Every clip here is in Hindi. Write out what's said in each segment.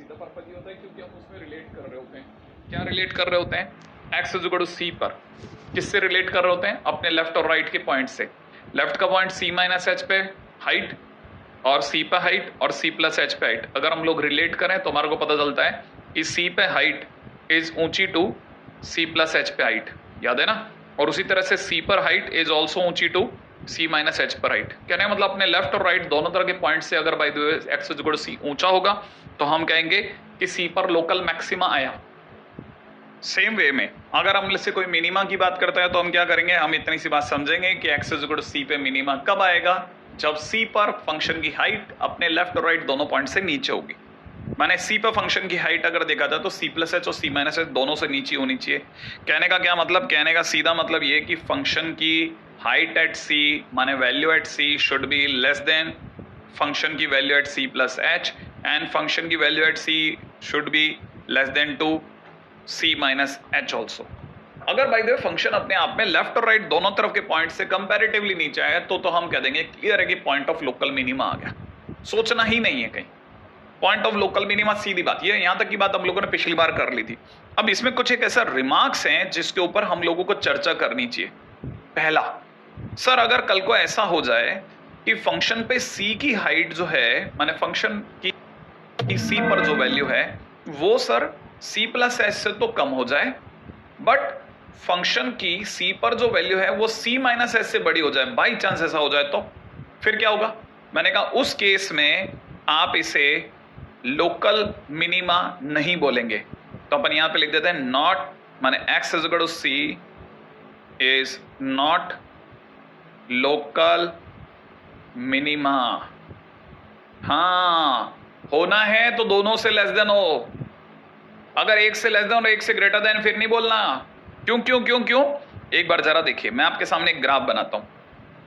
सीधा पर्पज ये होता है क्योंकि हम उसमें रिलेट कर रहे होते हैं। क्या रिलेट कर रहे होते हैं? x इज इक्वल टू सी पर। किससे रिलेट कर रहे होते हैं? अपने लेफ्ट और राइट के पॉइंट से। लेफ्ट का पॉइंट c माइनस एच पे हाइट और c पे हाइट और c प्लस एच पे हाइट। अगर हम लोग रिलेट करें तो हमारे को पता चलता है कि c पे हाइट इज ऊंची टू c प्लस एच पे हाइट, याद है ना? और उसी तरह से c पर हाइट इज ऑल्सो ऊंची टू c माइनस एच पर हाइट। कहने का मतलब अपने लेफ्ट और राइट दोनों तरह के पॉइंट से अगर by the way x is equal to c ऊंचा होगा तो हम कहेंगे कि c पर लोकल मैक्सिमा आया। सेम वे में अगर हम से कोई मिनिमा की बात करता है तो हम क्या करेंगे? हम इतनी सी बात समझेंगे कि x is equal to c पे मिनिमा कब आएगा? जब c पर फंक्शन की हाइट अपने लेफ्ट और राइट दोनों पॉइंट से नीचे होगी। माने c पर फंक्शन की हाइट अगर देखा जाए तो c प्लस एच और c माइनस एच दोनों से नीचे होनी चाहिए। कहने का क्या मतलब? कहने का सीधा मतलब ये कि फंक्शन की हाइट एट c माने value at c should be less than function की value at c plus h and function की value at c should be less than to c minus h also. अगर बाय द वे फंक्शन अपने आप में लेफ्ट और राइट दोनों तरफ के पॉइंट से कंपैरेटिवली नीचे आया तो हम कह देंगे क्लियर है कि पॉइंट ऑफ लोकल मिनिमा आ गया। सोचना ही नहीं है कहीं। पॉइंट ऑफ लोकल मिनिमा सीधी बात। ये यहां तक की बात हम लोगों ने पिछली बार कर ली थी। अब इसमें कुछ एक ऐसा रिमार्क्स हैं जिसके ऊपर हम लोगों को चर्चा करनी चाहिए। पहला, सर अगर कल को ऐसा हो जाए कि फंक्शन पे c की हाइट जो है माने फंक्शन की c पर जो वैल्यू है वो सर c प्लस एच से तो कम हो जाए, बट फंक्शन की c पर जो वैल्यू है वो c माइनस एच से बड़ी हो जाए, बाई चांस ऐसा हो जाए तो फिर क्या होगा? मैंने कहा उस केस में आप इसे लोकल मिनिमा नहीं बोलेंगे। तो अपन यहां पे लिख देते हैं नॉट माने x is equal to c is not local minima. हाँ, होना है तो दोनों से लेस देन हो। अगर एक से लेस देन और एक से ग्रेटर देन फिर नहीं बोलना। क्यों क्यों क्यों क्यों? एक बार जरा देखिए, मैं आपके सामने एक ग्राफ बनाता हूं।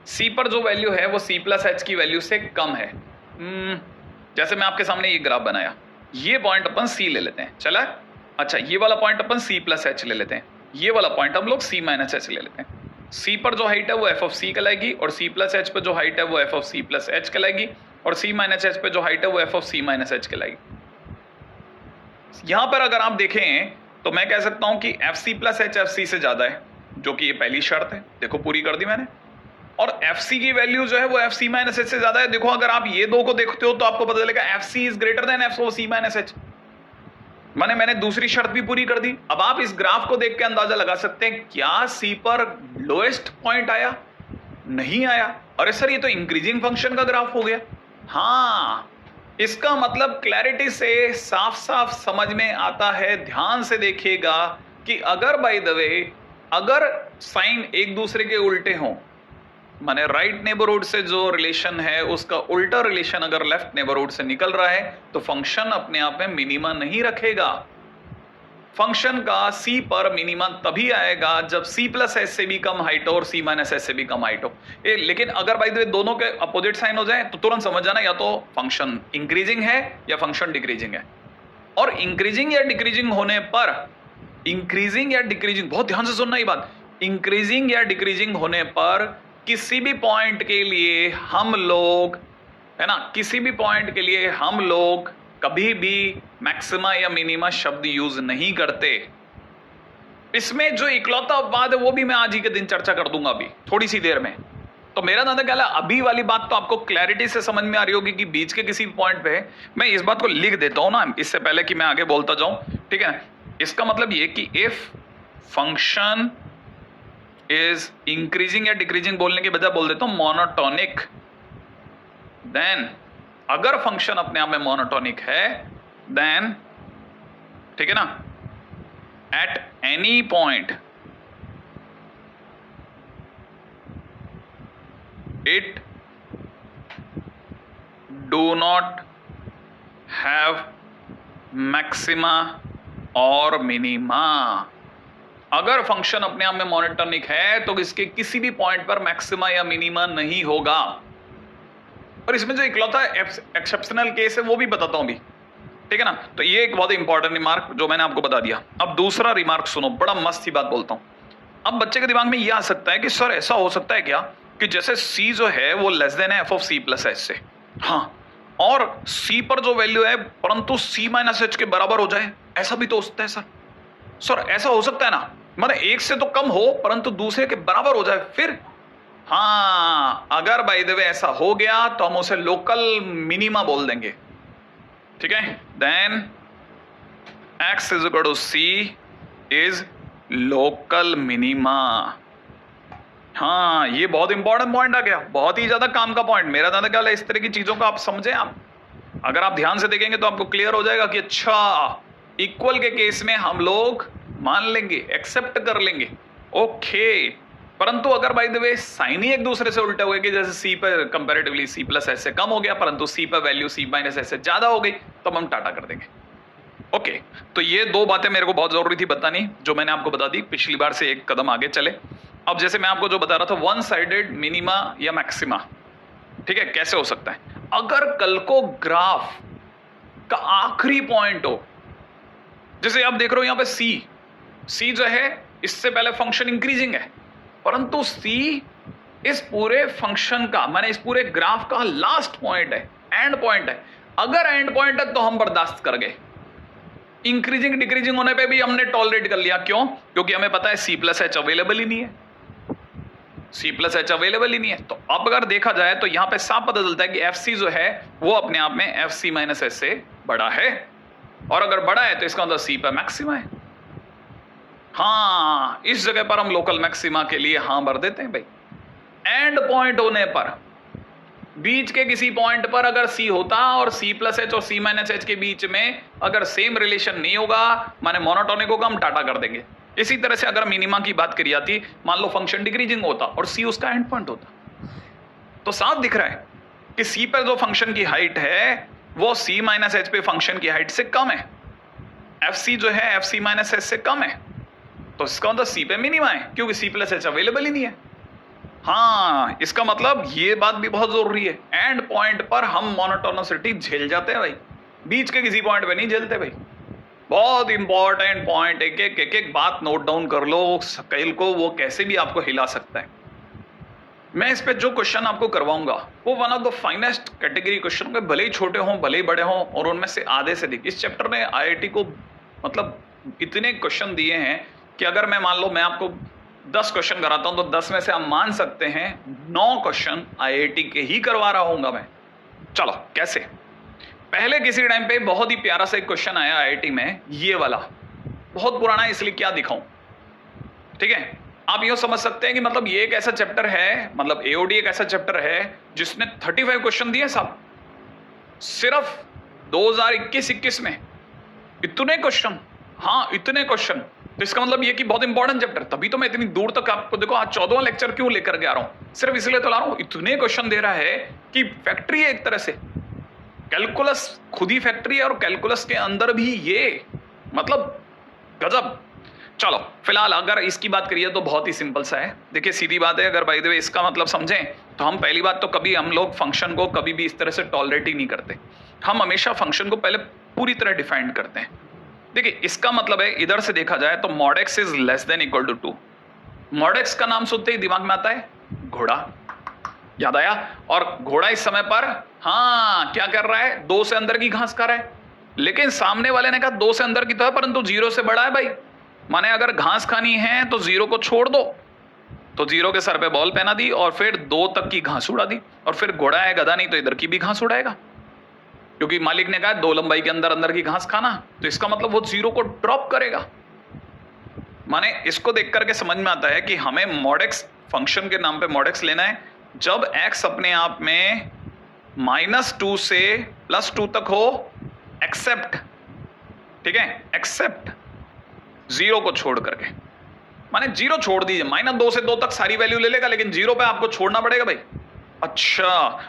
c पर जो वैल्यू है वो c प्लस एच की वैल्यू से कम है। जैसे मैं आपके सामने ये ग्राफ बनाया, ये पॉइंट अपन c ले लेते हैं, चला? अच्छा, ये वाला पॉइंट अपन c प्लस एच ले लेते हैं, ये वाला पॉइंट हम लोग c माइनस एच ले लेते हैं। c पर जो हाइट है वो f ऑफ c कहलाएगी और c प्लस एच पे जो हाइट है वो f of c plus h कहलाएगी और c माइनस एच पे जो हाइट है वो f of c minus h कहलाएगी। यहां पर अगर आप देखें तो मैं कह सकता हूं कि f c plus h f c से ज्यादा है, जो कि ये पहली शर्त है, देखो पूरी कर दी मैंने। और एफ सी की वैल्यू जो है वो एफ सी माइनस एच से ज्यादा है। देखो अगर आप ये दो को देखते हो तो आपको पता चलेगा f c is greater than f c minus h. मैंने दूसरी शर्त भी पूरी कर दी। अब आप इस ग्राफ को देख के अंदाजा लगा सकते हैं क्या सी पर लोएस्ट पॉइंट आया? नहीं आया। अरे सर ये तो इंक्रीजिंग फंक्शन का ग्राफ हो गया। हाँ, इसका मतलब क्लैरिटी से साफ साफ समझ में आता है। ध्यान से देखिएगा कि अगर बाय द वे अगर साइन एक दूसरे के उल्टे हों, माने राइट नेबरहुड से जो रिलेशन है उसका उल्टा रिलेशन अगर लेफ्ट नेबरहुड से निकल रहा है तो फंक्शन अपने आप में मिनिमा नहीं रखेगा। फंक्शन का c पर मिनिमा तभी आएगा जब c प्लस एच से भी कम हाइट हो और c माइनस एच से भी कम हाइट हो। लेकिन अगर बाय द वे दोनों के अपोजिट साइन हो जाए तो तुरंत समझ जाना या तो फंक्शन इंक्रीजिंग है या फंक्शन डिक्रीजिंग है। और इंक्रीजिंग या डिक्रीजिंग होने पर, इंक्रीजिंग या डिक्रीजिंग, बहुत ध्यान से सुनना ये बात, इंक्रीजिंग या डिक्रीजिंग होने पर किसी भी पॉइंट के लिए हम लोग, है ना, किसी भी पॉइंट के लिए हम लोग कभी भी मैक्सिमा या मिनिमा शब्द यूज नहीं करते। इसमें जो इकलौता अपवाद है वो भी मैं आज ही के दिन चर्चा कर दूंगा अभी थोड़ी सी देर में। तो मेरा दादा कहला अभी वाली बात तो आपको क्लैरिटी से समझ में आ रही होगी कि बीच के किसी पॉइंट पे मैं इस बात को लिख देता हूं ना इससे पहले कि मैं आगे बोलता जाऊं, ठीक है। इसका मतलब ये कि इफ फंक्शन इज इंक्रीजिंग या डिक्रीजिंग बोलने के बजाय बोल देता हूं मोनोटोनिक, देन अगर फंक्शन अपने आप में मोनोटोनिक है देन, ठीक है ना, at any point it do not have maxima और मिनिमा। अगर फंक्शन अपने आप में मोनोटोनिक है तो इसके किसी भी पॉइंट पर मैक्सिमा या मिनिमा नहीं होगा। और इसमें जो इकलौता एक्सेप्शनल केस है वो भी बताता हूं भी, ठीक है ना। तो ये एक बहुत इंपॉर्टेंट रिमार्क जो मैंने आपको बता दिया। अब दूसरा रिमार्क सुनो, बड़ा मस्त ही बात बोलता हूं। अब बच्चे के दिमाग में ये आ सकता है कि सर ऐसा हो सकता है क्या कि जैसे c जो है वो लेस देन है f of c plus h से। हाँ, और C पर जो वैल्यू है परंतु C माइनस एच के बराबर हो जाए, ऐसा भी तो हो सकता है सर। सर ऐसा हो सकता है ना, मतलब एक से तो कम हो परंतु दूसरे के बराबर हो जाए, फिर हाँ, अगर बाय द वे ऐसा हो गया तो हम उसे लोकल मिनिमा बोल देंगे, ठीक है। Then x is equal to C is local minima. हाँ, ये बहुत इंपॉर्टेंट पॉइंट आ गया, बहुत ही ज्यादा काम का पॉइंट। मेरा ज्यादा ख्याल है इस तरह की चीजों को आप समझें, आप अगर आप ध्यान से देखेंगे तो आपको क्लियर हो जाएगा कि अच्छा, इक्वल के केस में हम लोग मान लेंगे, एक्सेप्ट कर लेंगे, ओके। परंतु अगर बाय द वे साइन ही एक दूसरे से उल्टे हुए कि जैसे C पर कंपैरेटिवली C प्लस एस से कम हो गया परंतु C पर वैल्यू C माइनस एस से ज्यादा हो गई, तो हम टाटा कर देंगे, ओके। तो ये दो बातें मेरे को बहुत जरूरी थी बतानी, जो मैंने आपको बता दी। पिछली बार से एक कदम आगे चले। अब जैसे मैं आपको जो बता रहा था, वन साइडेड मिनिमा या मैक्सिमा, ठीक है, कैसे हो सकता है? अगर कल को ग्राफ का आखिरी पॉइंट हो, जैसे आप देख रहे हो यहां पे C जो है इससे पहले फंक्शन इंक्रीजिंग है, परंतु C इस पूरे फंक्शन का, माने इस पूरे ग्राफ का लास्ट पॉइंट है, एंड पॉइंट है। अगर एंड पॉइंट है तो हम बर्दाश्त कर गए, इंक्रीजिंग डिक्रीजिंग होने पे भी हमने टॉलरेट कर लिया। क्यों? क्योंकि हमें पता है C प्लस एच अवेलेबल ही नहीं है, C प्लस एच अवेलेबल ही नहीं है। तो अब अगर देखा जाए तो यहां पे साफ पता चलता है कि FC जो है वो अपने आप में FC माइनस एस से बड़ा है, और अगर बड़ा है तो इसका मतलब C पर मैक्सिमा है। हाँ, इस जगह पर हम लोकल मैक्सिमा के लिए हाँ भर देते हैं भाई। एंड पॉइंट होने पर, बीच के किसी पॉइंट पर अगर C होता और C प्लस एच और C माइनस एच के बीच में अगर सेम रिलेशन नहीं होगा, माने मोनोटोनिक होगा, हम टाटा कर देंगे। इसी तरह से अगर मिनिमा की बात करी जाती, मान लो फंक्शन डिक्रीजिंग होता और C उसका एंड पॉइंट होता, तो साफ दिख रहा है कि C पर जो फंक्शन की हाइट है वो C माइनस एच पे फंक्शन की हाइट से कम है, FC जो है FC माइनस एच से कम है, तो इसका मतलब C पे मिनिमा है, क्योंकि C प्लस एच अवेलेबल ही नहीं है। हाँ, इसका मतलब ये बात भी बहुत जरूरी है, एंड पॉइंट पर हम मोनोटोनिसिटी झेल जाते हैं भाई, बीच के किसी पॉइंट पे नहीं झेलते भाई। बहुत इंपॉर्टेंट पॉइंट, एक बात नोट डाउन कर लो, स्केल को वो कैसे भी आपको हिला सकता है। मैं इस पे जो क्वेश्चन आपको करवाऊंगा वो one of the finest category question, भले ही छोटे हों भले ही बड़े हों, और उनमें से आधे से अधिक इस चैप्टर ने IIT को मतलब इतने क्वेश्चन दिए हैं कि अगर मैं मान लो मैं आपको 10 क्वेश्चन कराता हूं तो 10 में से आप मान सकते हैं 9 क्वेश्चन IIT के ही करवा रहा हूंगा मैं। चलो कैसे, पहले किसी टाइम पे बहुत ही प्यारा सा एक क्वेश्चन आया IIT में, ये वाला बहुत पुराना है इसलिए क्या दिखाऊं, ठीक है। आप यूं समझ सकते हैं कि मतलब ये एक ऐसा चैप्टर है, मतलब AOD एक ऐसा चैप्टर है जिसने 35 क्वेश्चन दिए साहब, सिर्फ 2021-21 में इतने क्वेश्चन। हाँ, इतने क्वेश्चन, तो इसका मतलब ये कि बहुत इंपॉर्टेंट चैप्टर। तभी तो मैं इतनी दूर तक आपको, देखो आज 14वां लेक्चर क्यों लेकर के आ रहा हूं, सिर्फ इसलिए तो ला रहा हूं, इतने क्वेश्चन दे रहा है कि फैक्ट्री है एक तरह से, कैलकुलस खुद ही फैक्ट्री है और कैलकुलस के अंदर भी ये, मतलब गजब। चलो फिलहाल अगर इसकी बात करिए तो बहुत ही सिंपल सा है। देखिए सीधी बात है, अगर बाय द वे इसका मतलब समझें तो हम पहली बात तो कभी हम लोग फंक्शन को कभी भी इस तरह से टॉलरेट ही नहीं करते, हम हमेशा फंक्शन को पहले पूरी तरह डिफाइन करते हैं। देखिए इसका मतलब है, इधर से देखा जाए तो mod x is less than equal to 2। mod x का नाम सुनते ही दिमाग में आता है घोड़ा, याद आया? और घोड़ा इस समय पर हाँ क्या कर रहा है, 2 से अंदर की घास खा रहा है, लेकिन सामने वाले ने कहा 2 से अंदर की तो है परंतु 0 से बड़ा है भाई, माने अगर घास खानी है तो 0 को छोड़ दो, तो 0 के सर पे बॉल पहना दी और फिर 2 तक की घास उड़ा दी, और फिर घोड़ा है गधा नहीं तो इधर की भी घास उड़ाएगा, क्योंकि मालिक ने कहा 2 लंबाई के अंदर अंदर की घास खाना, तो इसका मतलब वो 0 को ड्रॉप करेगा। माने इसको देख करके समझ में आता है कि हमें mod x फंक्शन के नाम पे mod x लेना है जब x अपने आप में -2 से +2 तक हो, एक्सेप्ट, ठीक है, एक्सेप्ट 0 को छोड़ करके, माने 0 छोड़ दीजिए, -2 से 2 तक सारी वैल्यू ले लेगा लेकिन 0 पे आपको छोड़ना पड़ेगा भाई। अच्छा,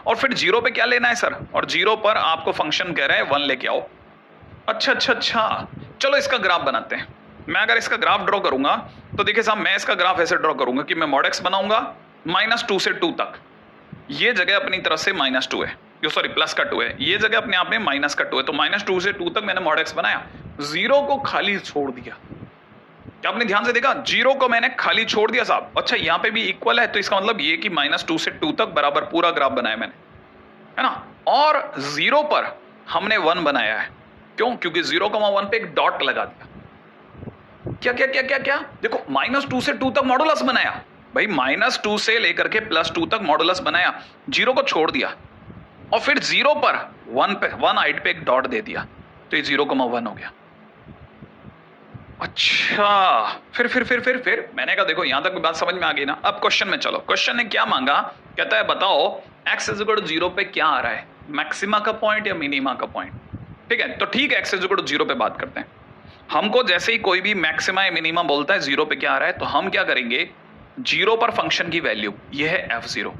और फिर 0 पे क्या लेना है सर, और 0 पर आपको फंक्शन कह रहे हैं 1 लेके आओ। अच्छा अच्छा अच्छा, चलो इसका ग्राफ बनाते हैं। मैं अगर इसका ग्राफ ड्रॉ करूंगा तो देखिए साहब, मैं इसका ग्राफ ऐसे ड्रॉ करूंगा कि मैं mod x बनाऊंगा -2 से 2 तक, ये जगह अपनी तरफ से -2 है, जो सॉरी प्लस का 2 है, ये जगह अपने आप में माइनस का 2 है, तो -2 से 2 तक मैंने mod x बनाया, 0 को खाली छोड़ दिया। क्या आपने ध्यान से देखा, 0 को मैंने खाली छोड़ दिया साहब। अच्छा, यहाँ पे भी इक्वल है, तो इसका मतलब ये कि -2 से 2 तक बराबर पूरा ग्राफ बनाया मैंने, है ना। और 0 पर हमने 1 बनाया है। क्यों? क्योंकि 0,1 पे एक डॉट लगा दिया। क्या क्या क्या क्या क्या? देखो, -2 से 2 तक मॉडुलस बनाया भाई, -2 से लेकर के +2 तक मॉडुलस बनाया, 0 को छोड़ दिया और फिर 0 पर 1 हाइट पे एक डॉट दे दिया, तो ये 0,1 हो गया। अच्छा, फिर मैंने कहा देखो यहां तक बात समझ में आ गई ना। अब क्वेश्चन में चलो। क्वेश्चन ने क्या मांगा? कहता है बताओ x = 0 पे क्या आ रहा है, मैक्सिमा का पॉइंट या मिनिमा का पॉइंट। ठीक है, तो ठीक है, x = 0 पे बात करते हैं। हमको जैसे ही कोई भी मैक्सिमा या मिनिमा बोलता है 0 पे क्या आ रहा है, तो हम क्या करेंगे, 0 पर फंक्शन की वैल्यू ये है f0,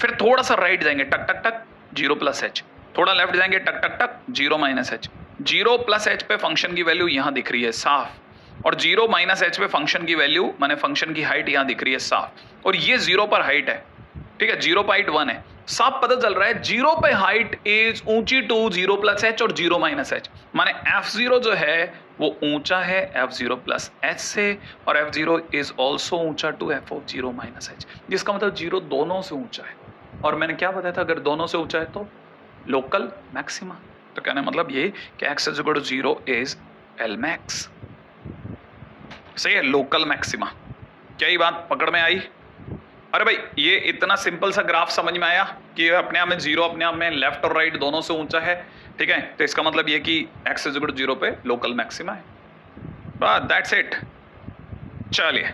फिर थोड़ा सा राइट जाएंगे, टक टक टक 0 + h, थोड़ा लेफ्ट जाएंगे, टक टक टक 0 - h, 0 + h पे फंक्शन की वैल्यू यहां दिख रही है साफ, और 0 - h पे फंक्शन की वैल्यू माने फंक्शन की हाइट यहां दिख रही है साफ, और ये 0 पर हाइट है। ठीक है, 0 पर हाइट 1 है, साफ पता चल रहा है 0 पे हाइट इज ऊंची टू 0 + h और 0 - h, माने f0 जो है वो ऊंचा है f0 + h से, और f0 इज ऑल्सो ऊंचा टू f0 - h, जिसका मतलब 0 दोनों से ऊंचा है। और मैंने क्या बताया था, अगर दोनों से ऊंचा है तो लोकल मैक्सिमा। तो कहने मतलब ये कि x = 0 इज Lmax, सही है, लोकल मैक्सिमा। क्या ये बात पकड़ में आई? अरे भाई, ये इतना सिंपल सा ग्राफ समझ में आया कि अपने आप में 0 अपने आप में लेफ्ट और राइट दोनों से ऊंचा है। ठीक है, तो इसका मतलब ये कि x = 0 पे लोकल मैक्सिमा है। बस दैट्स इट। चलिए,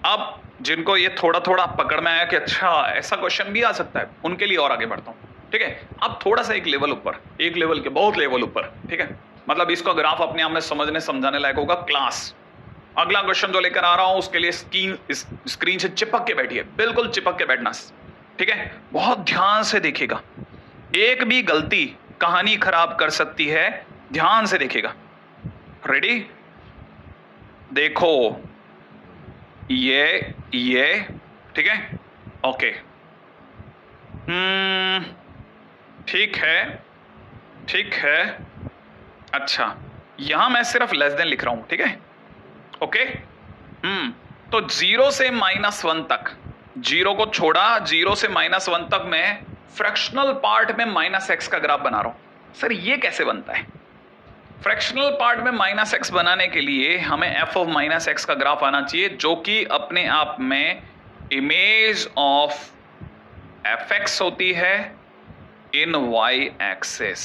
अब जिनको ये थोड़ा थोड़ा पकड़ में आया कि अच्छा ऐसा क्वेश्चन भी आ सकता है, उनके लिए और आगे बढ़ता हूं। ठीक है, अब थोड़ा सा एक लेवल ऊपर, एक लेवल के बहुत लेवल ऊपर। ठीक है, मतलब इसका ग्राफ अपने आप में समझने समझाने लायक होगा क्लास। अगला क्वेश्चन जो लेकर आ रहा हूं उसके लिए स्क्रीन से चिपक के बैठिए, बिल्कुल चिपक के बैठना। ठीक है, बहुत ध्यान से देखिएगा, एक भी गलती कहानी खराब कर सकती है, ध्यान से देखिएगा। रेडी? देखो ये ठीक है, ओके, ठीक है। अच्छा, यहां मैं सिर्फ लेस देन लिख रहा हूं, ठीक है, ओके। तो 0 से -1 तक, 0 को छोड़ा, 0 से -1 तक मैं फ्रैक्शनल पार्ट में -x का ग्राफ बना रहा हूं। सर ये कैसे बनता है? फ्रैक्शनल पार्ट में -x बनाने के लिए हमें f(-x) का ग्राफ आना चाहिए, जो कि अपने आप में इमेज ऑफ fx होती है इन y एक्सिस।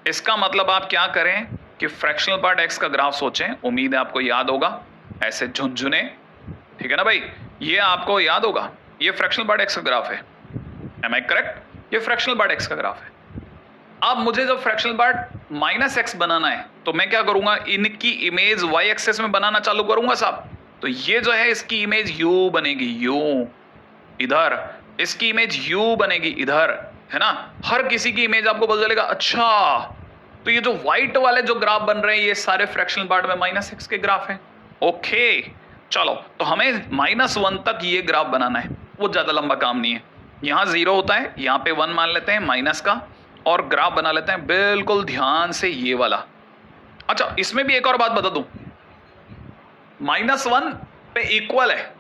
इसका मतलब आप क्या करें कि फ्रैक्शनल पार्ट x का ग्राफ सोचें, उम्मीद है आपको याद होगा, ऐसे झुनझुने, ठीक है ना भाई, ये आपको याद होगा, ये फ्रैक्शनल पार्ट x का ग्राफ है। Am I correct? ये फ्रैक्शनल पार्ट x का ग्राफ है। अब मुझे जब फ्रैक्शनल पार्ट -x बनाना है तो मैं क्या करूंगा, इनकी इमेज y एक्सिस में बनाना चालू करूंगा साहब। तो ये जो है इसकी इमेज u बनेगी, u इधर, इसकी इमेज u बनेगी इधर, है ना। हर किसी की इमेज आपको पता चलेगा। अच्छा, तो ये जो व्हाइट वाले जो ग्राफ बन रहे हैं ये सारे फ्रैक्शनल पार्ट में -x के ग्राफ हैं। ओके, चलो, तो हमें -1 तक ये ग्राफ बनाना है, वो ज्यादा लंबा काम नहीं है। यहां 0 होता है, यहां पे 1 मान लेते हैं माइनस का, और ग्राफ बना लेते हैं बिल्कुल ध्यान से ये वाला। अच्छा, इसमें भी एक और बात बता दूं, -1 पे इक्वल है,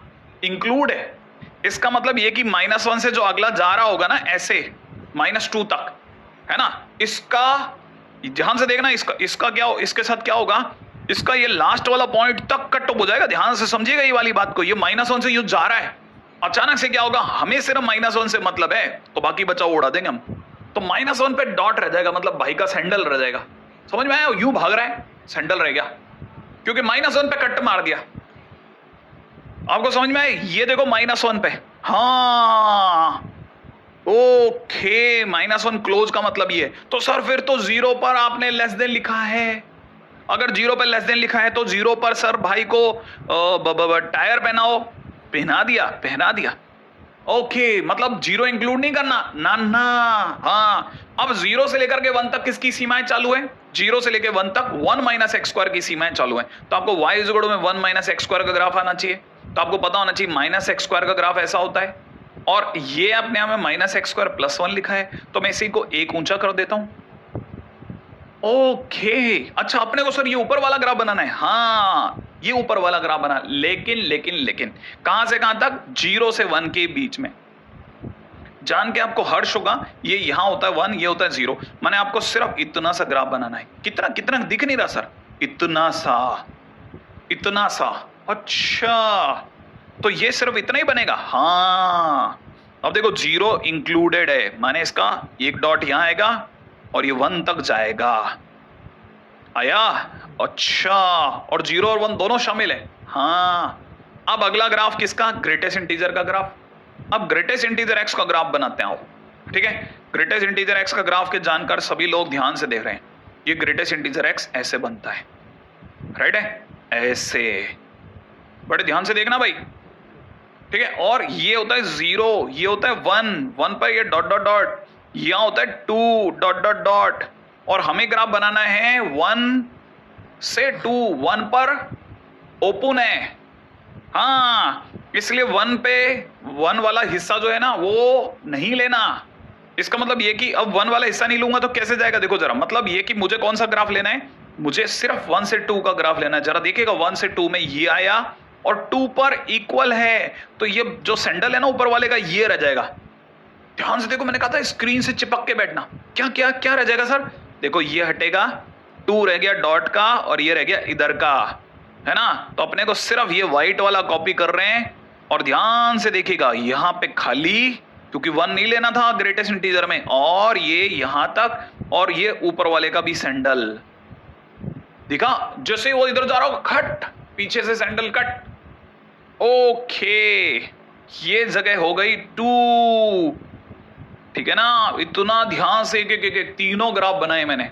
इंक्लूड है। इसका मतलब ये कि -1 से जो अगला जा रहा होगा ना, ऐसे -2 तक, है ना, इसका ध्यान से देखना, इसका क्या, इसके साथ क्या होगा, इसका ये लास्ट वाला पॉइंट तक कट हो जाएगा। ध्यान से समझिएगा ये वाली बात को, ये -1 से यूं जा रहा है, अचानक से क्या होगा, हमें सिर्फ -1 से मतलब है तो बाकी बचा उड़ा देंगे हम। तो -1 पे डॉट रह जाएगा, मतलब भाई का सैंडल रह जाएगा। समझ में आया? यूं भाग रहा है, सैंडल रह गया, क्योंकि -1 पे कट मार दिया। आपको समझ में आया? ये देखो -1 पे, हाँ ओके, -1 क्लोज का मतलब ये। तो सर फिर तो 0 पर आपने लेस देन लिखा है। अगर 0 पर लेस देन लिखा है तो 0 पर सर भाई को टायर पहना दिया। ओके, मतलब 0 इंक्लूड नहीं करना ना ना। हाँ, अब 0 से लेकर के 1 तक किसकी सीमाएं चालू है? 0 से लेकर 1 तक 1 - x² की सीमाएं चालू है। तो आपको y = में 1 - x² का ग्राफ आना चाहिए। तो आपको पता होना चाहिए -x² का ग्राफ ऐसा होता है, और ये अपने आप में -x² + 1 लिखा है, तो मैं इसी को एक ऊंचा कर देता हूं। ओके, अच्छा, अपने को सर ये ऊपर वाला ग्राफ बनाना है। हाँ, ये ऊपर वाला ग्राफ बना, लेकिन कहां से कहां तक? 0 से 1 के बीच में। जान के आपको हर्ष होगा, ये यहां होता है 1, ये होता है 0। मैंने आपको सिर्फ इतना सा ग्राफ बनाना है। कितना कितना दिख नहीं रहा सर? इतना सा, इतना सा। अच्छा, तो ये सिर्फ इतना ही बनेगा? हाँ, अब देखो 0 इंक्लूडेड है, माने इसका एक डॉट यहां आएगा और ये 1 तक जाएगा। आया? अच्छा, और 0 और 1 दोनों शामिल है। हाँ, अब अगला ग्राफ किसका? ग्रेटेस्ट इंटीजर का ग्राफ। अब ग्रेटेस्ट इंटीजर एक्स का ग्राफ बनाते हैं। ठीक है, ग्रेटेस्ट इंटीजर एक्स का ग्राफ के जानकार सभी लोग ध्यान से देख रहे हैं। ये ग्रेटेस्ट इंटीजर एक्स ऐसे बनता है, राइट है? ऐसे, बड़े ध्यान से देखना भाई। ठीक है, और ये होता है 0, ये होता है 1 पर ये डॉट डॉट डॉट, यहां होता है 2 डॉट डॉट डॉट। और हमें ग्राफ बनाना है 1 से 2, 1 पर ओपन है। हाँ, इसलिए 1 पे 1 वाला हिस्सा जो है ना वो नहीं लेना। इसका मतलब ये कि अब 1 वाला हिस्सा नहीं लूंगा तो कैसे जाएगा? देखो जरा, मतलब ये कि मुझे कौन सा ग्राफ लेना है? मुझे सिर्फ 1 से 2 का ग्राफ लेना है। जरा देखिएगा, 1 से 2 में ये आया और 2 पर इक्वल है, तो ये जो सैंडल है ना ऊपर वाले का, ये रह जाएगा। ध्यान से देखो, मैंने कहा था स्क्रीन से चिपक के बैठना। क्या क्या क्या रह जाएगा सर? देखो, ये हटेगा, 2 रह गया डॉट का और ये रह गया इधर का, है ना? तो अपने को सिर्फ ये व्हाइट वाला कॉपी कर रहे हैं। और ध्यान से देखिएगा, यहां पे खाली, क्योंकि 1 नहीं लेना था ग्रेटेस्ट इंटीजर में, और ये यहां तक, और ये ऊपर वाले का भी सैंडल दिखा। जैसे वो इधर जा रहा हो, खट, पीछे से सैंडल कट। ओके, ये जगह हो गई 2। ठीक है ना? इतना ध्यान से एक तीनों ग्राफ बनाए मैंने।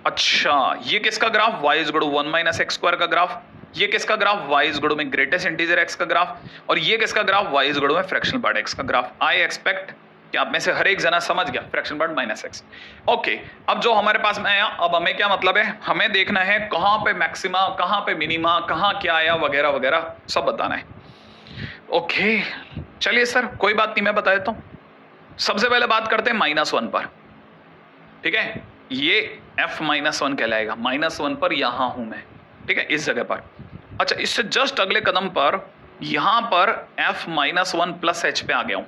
अच्छा, ये किसका graph? y is equal to 1 minus x square का ग्राफ। ये किसका graph? y is equal to में ग्रेटेस्ट इंटीजर x का ग्राफ। और ये किसका graph? y is equal to में फ्रैक्शनल पार्ट x का ग्राफ। आई एक्सपेक्ट कि आप में से हर एक जना समझ गया fractional part minus x। Okay, अब जो हमारे पास में आया, अब हमें क्या मतलब है? हमें देखना है कहां पे मैक्सिमा, कहां पे मिनिमा, कहां क्या आया, वगैरह वगैरह सब बताना है। ओके, चलिए सर, कोई बात नहीं, मैं बता देता हूं। सबसे पहले बात करते हैं -1 पर। ठीक है, ये f-1 कहलाएगा। -1 पर यहां हूं मैं, ठीक है, इस जगह पर। अच्छा, इससे जस्ट अगले कदम पर यहां पर f-1 प्लस h पे आ गया हूं,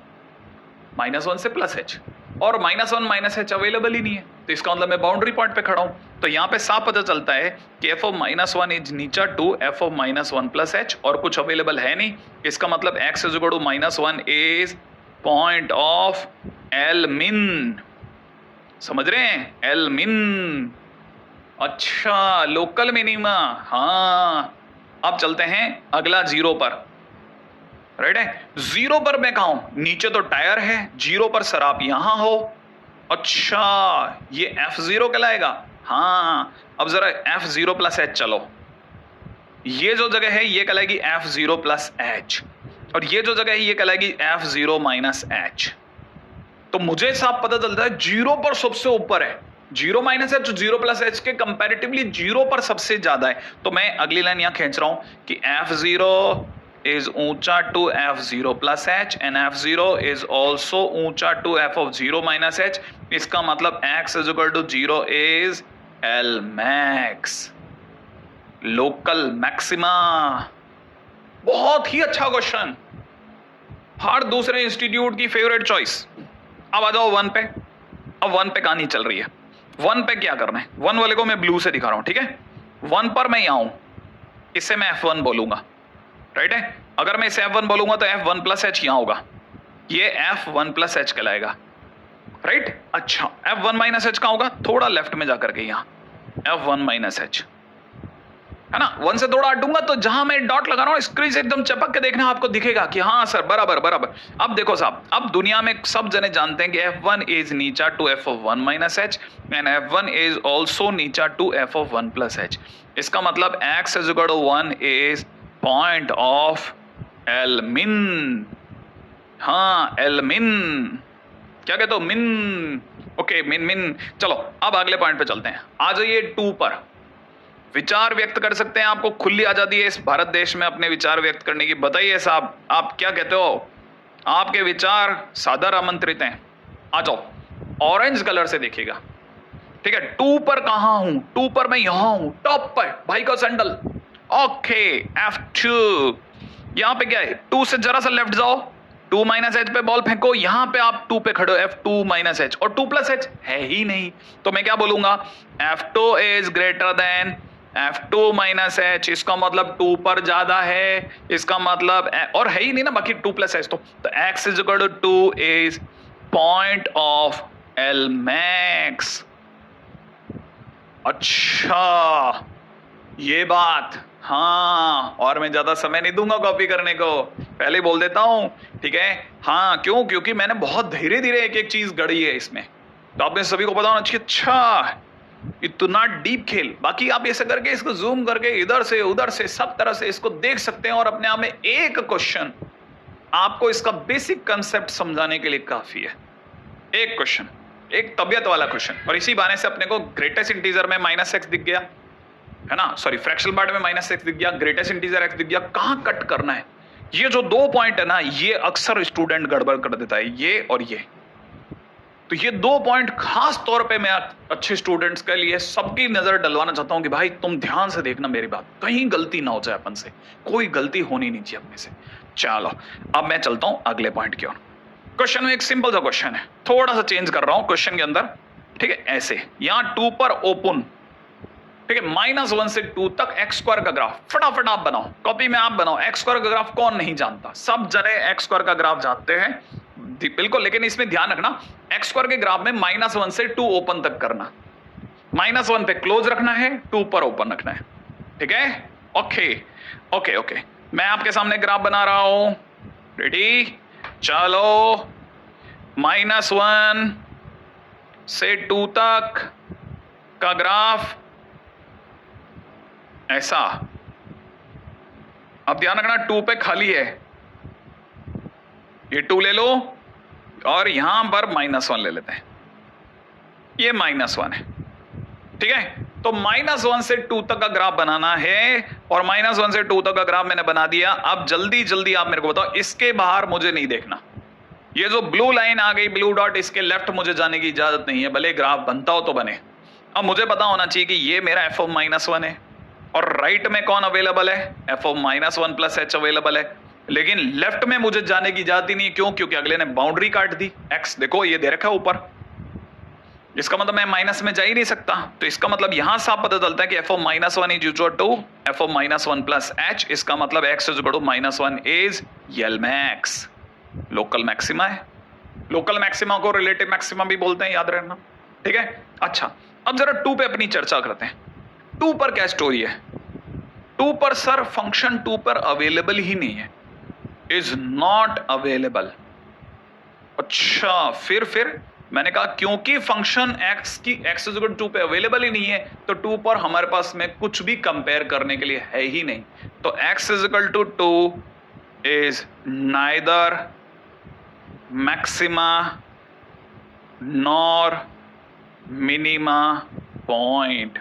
-1 से प्लस h, और -1 - h अवेलेबल ही नहीं है, तो इसका मतलब मैं बाउंड्री पॉइंट पे खड़ा हूं। तो यहां पे साफ पता चलता है कि f(-1) इज नीचर टू f(-1 प्लस h), और कुछ अवेलेबल है नहीं। इसका मतलब x is equal to -1 is point of L min. समझ रहे हैं? एल मिन। अच्छा, लोकल मिनिमा। हाँ, अब चलते हैं अगला 0 पर, राइट है? 0 पर मैं कहा हूं? नीचे तो टायर है, 0 पर सर आप यहां हो। अच्छा, ये f0 कहलाएगा। हाँ, अब जरा f0 प्लस h चलो, ये जो जगह है ये कहलाएगी f0 प्लस h, और ये जो जगह है ये कहलाएगी f0 माइनस h। तो मुझे साफ पता चलता है 0 पर सबसे ऊपर है, 0 माइनस h 0 प्लस h के कंपैरेटिवली 0 पर सबसे ज्यादा है। तो मैं अगली लाइन यहां खींच रहा हूं कि f0 is ऊंचा to f0 plus h and f0 is also ऊंचा to f of 0 minus h। इसका मतलब x is equal to 0 is L max, local maxima. बहुत ही अच्छा क्वेश्चन, हर दूसरे इंस्टीट्यूट की फेवरेट चॉइस। अब आ जाओ 1 पे। अब 1 पे कहानी चल रही है। 1 पे क्या करना है? 1 वाले को मैं ब्लू से दिखा रहा हूं, ठीक है? 1 पर मैं यहां हूं, इससे मैं f1 बोलूंगा, राइट है? अगर मैं इसे f1 बोलूंगा तो f1 प्लस h यहां होगा, ये f1 प्लस h कहलाएगा, राइट? अच्छा, f1 माइनस h कहां होगा? थोड़ा लेफ्ट में जाकर के यहां f1 माइनस h, है ना? 1 से थोड़ा हटूंगा तो जहां मैं डॉट लगा रहा हूं स्क्रीन से एकदम चपक के देखना, आपको दिखेगा कि हाँ सर बराबर बराबर। अब देखो साहब, अब दुनिया में सब जने जानते हैं कि f1 इज नीचा to f of 1 minus h and f1 is also नीचा to f of 1 plus h। इसका मतलब x is equal to 1 is point of L min. हाँ, एल मिन, क्या कहते हो? मिन। ओके, मिन मिन। चलो अब अगले पॉइंट पे चलते हैं। आ जाइए 2 पर। विचार व्यक्त कर सकते हैं, आपको खुली आजादी है इस भारत देश में अपने विचार व्यक्त करने की। बताइए साहब, आप क्या कहते हो? आपके विचार सादर आमंत्रित हैं। आ जाओ, ऑरेंज कलर से देखिएगा, ठीक है? 2 पर कहां हूं? 2 पर मैं यहां हूं, टॉप पर, भाई का सैंडल। ओके, F2 यहां पे क्या है? 2 से जरा सा लेफ्ट जाओ, 2 माइनस एच पे बॉल फेंको, यहां पे आप 2 पे खड़े हो, F2 माइनस एच, और 2 प्लस एच है ही नहीं, तो मैं क्या बोलूंगा, F2 is greater then F2 minus H, इसका मतलब 2 पर ज्यादा है, इसका मतलब और है ही नहीं ना बाकी 2 प्लस एच, तो x is equal to 2 is point of L max. अच्छा ये बात, हाँ, और मैं ज्यादा समय नहीं दूंगा कॉपी करने को, पहले बोल देता हूं, ठीक है। हाँ क्यों, क्योंकि मैंने बहुत धीरे धीरे एक एक चीज गढ़ी है इसमें, तो आपने सभी को पता होना चाहिए। अच्छा इतना डीप खेल, बाकी आप ऐसे करके इसको जूम करके इधर से उधर से सब तरह से इसको देख सकते हैं, और अपने आप में एक क्वेश्चन आपको इसका बेसिक कंसेप्ट समझाने के लिए काफी है। एक क्वेश्चन, एक तबियत वाला क्वेश्चन, और इसी बहाने से अपने को ग्रेटेस्ट इंटीजर में माइनस एक्स दिख गया है ना, सॉरी फ्रैक्शनल पार्ट में माइनस एक्स दिख गया, ग्रेटेस्ट इंटीजर एक्स दिख गया, कहां कट करना है। ये जो 2 पॉइंट है ना, ये अक्सर स्टूडेंट गड़बड़ कर देता है, ये और ये। तो ये 2 पॉइंट खास तौर पे मैं अच्छे स्टूडेंट्स के लिए सबकी नजर डलवाना चाहता हूं कि भाई तुम ध्यान से देखना मेरी बात, कहीं गलती ना हो जाए अपन से, कोई गलती होनी नहीं चाहिए अपने से। चलो अब मैं चलता हूं अगले पॉइंट की ओर। क्वेश्चन में एक सिंपल सा क्वेश्चन है, थोड़ा सा चेंज कर रहा हूं क्वेश्चन के अंदर, ठीक है। ऐसे यहां 2 पर ओपन, ठीक है, -1 से 2 तक एक्स स्क्वायर का ग्राफ, फटाफट आप बनाओ, कॉपी में आप बनाओ। एक्स स्क्वायर का ग्राफ कौन नहीं जानता, सब जने एक्स स्क्वायर का ग्राफ जानते हैं बिल्कुल, लेकिन इसमें ध्यान रखना एक्स स्क्वायर के ग्राफ में -1 से 2 ओपन तक करना, -1 पे क्लोज रखना है, 2 पर ओपन रखना है, ठीक है। ओके ओके ओके, मैं आपके सामने ग्राफ बना रहा हूं, रेडी, चलो। -1 से 2 तक का ग्राफ ऐसा, अब ध्यान रखना 2 पे खाली है, ये 2 ले लो, और यहां पर -1 ले लेते हैं, ये -1 है, ठीक है। तो -1 से 2 तक का ग्राफ बनाना है, और -1 से 2 तक का ग्राफ मैंने बना दिया। अब जल्दी जल्दी आप मेरे को बताओ, इसके बाहर मुझे नहीं देखना, ये जो ब्लू लाइन आ गई, ब्लू डॉट, इसके लेफ्ट मुझे जाने की इजाजत नहीं है, भले ग्राफ बनता हो तो बने। अब मुझे पता होना चाहिए कि ये मेरा f of -1 है, और राइट में कौन अवेलेबल है, f of -1 plus h available है, लेकिन लेफ्ट में मुझे जाने की इजाजत ही नहीं। क्यों, क्योंकि अगले ने बाउंड्री काट दी, x देखो ये दे रखा है ऊपर, इसका मतलब मैं माइनस में जा ही नहीं सकता। तो इसका मतलब यहां साफ पता चलता है कि f of -1 is equal to f of -1 plus h, इसका मतलब x is equal to -1 is L max, local maxima है। लोकल मैक्सिमा को रिलेटिव मैक्सिमा भी बोलते हैं, याद रखना, ठीक है। अच्छा अब जरा 2 पे अपनी चर्चा करते हैं। 2 पर क्या स्टोरी है, 2 पर सर फंक्शन 2 पर अवेलेबल ही नहीं है, इज नॉट अवेलेबल। अच्छा फिर मैंने कहा क्योंकि फंक्शन x की x इज इक्वल टू 2 पे अवेलेबल ही नहीं है, तो 2 पर हमारे पास में कुछ भी कंपेयर करने के लिए है ही नहीं। तो x is equal to 2 is neither maxima nor minima point.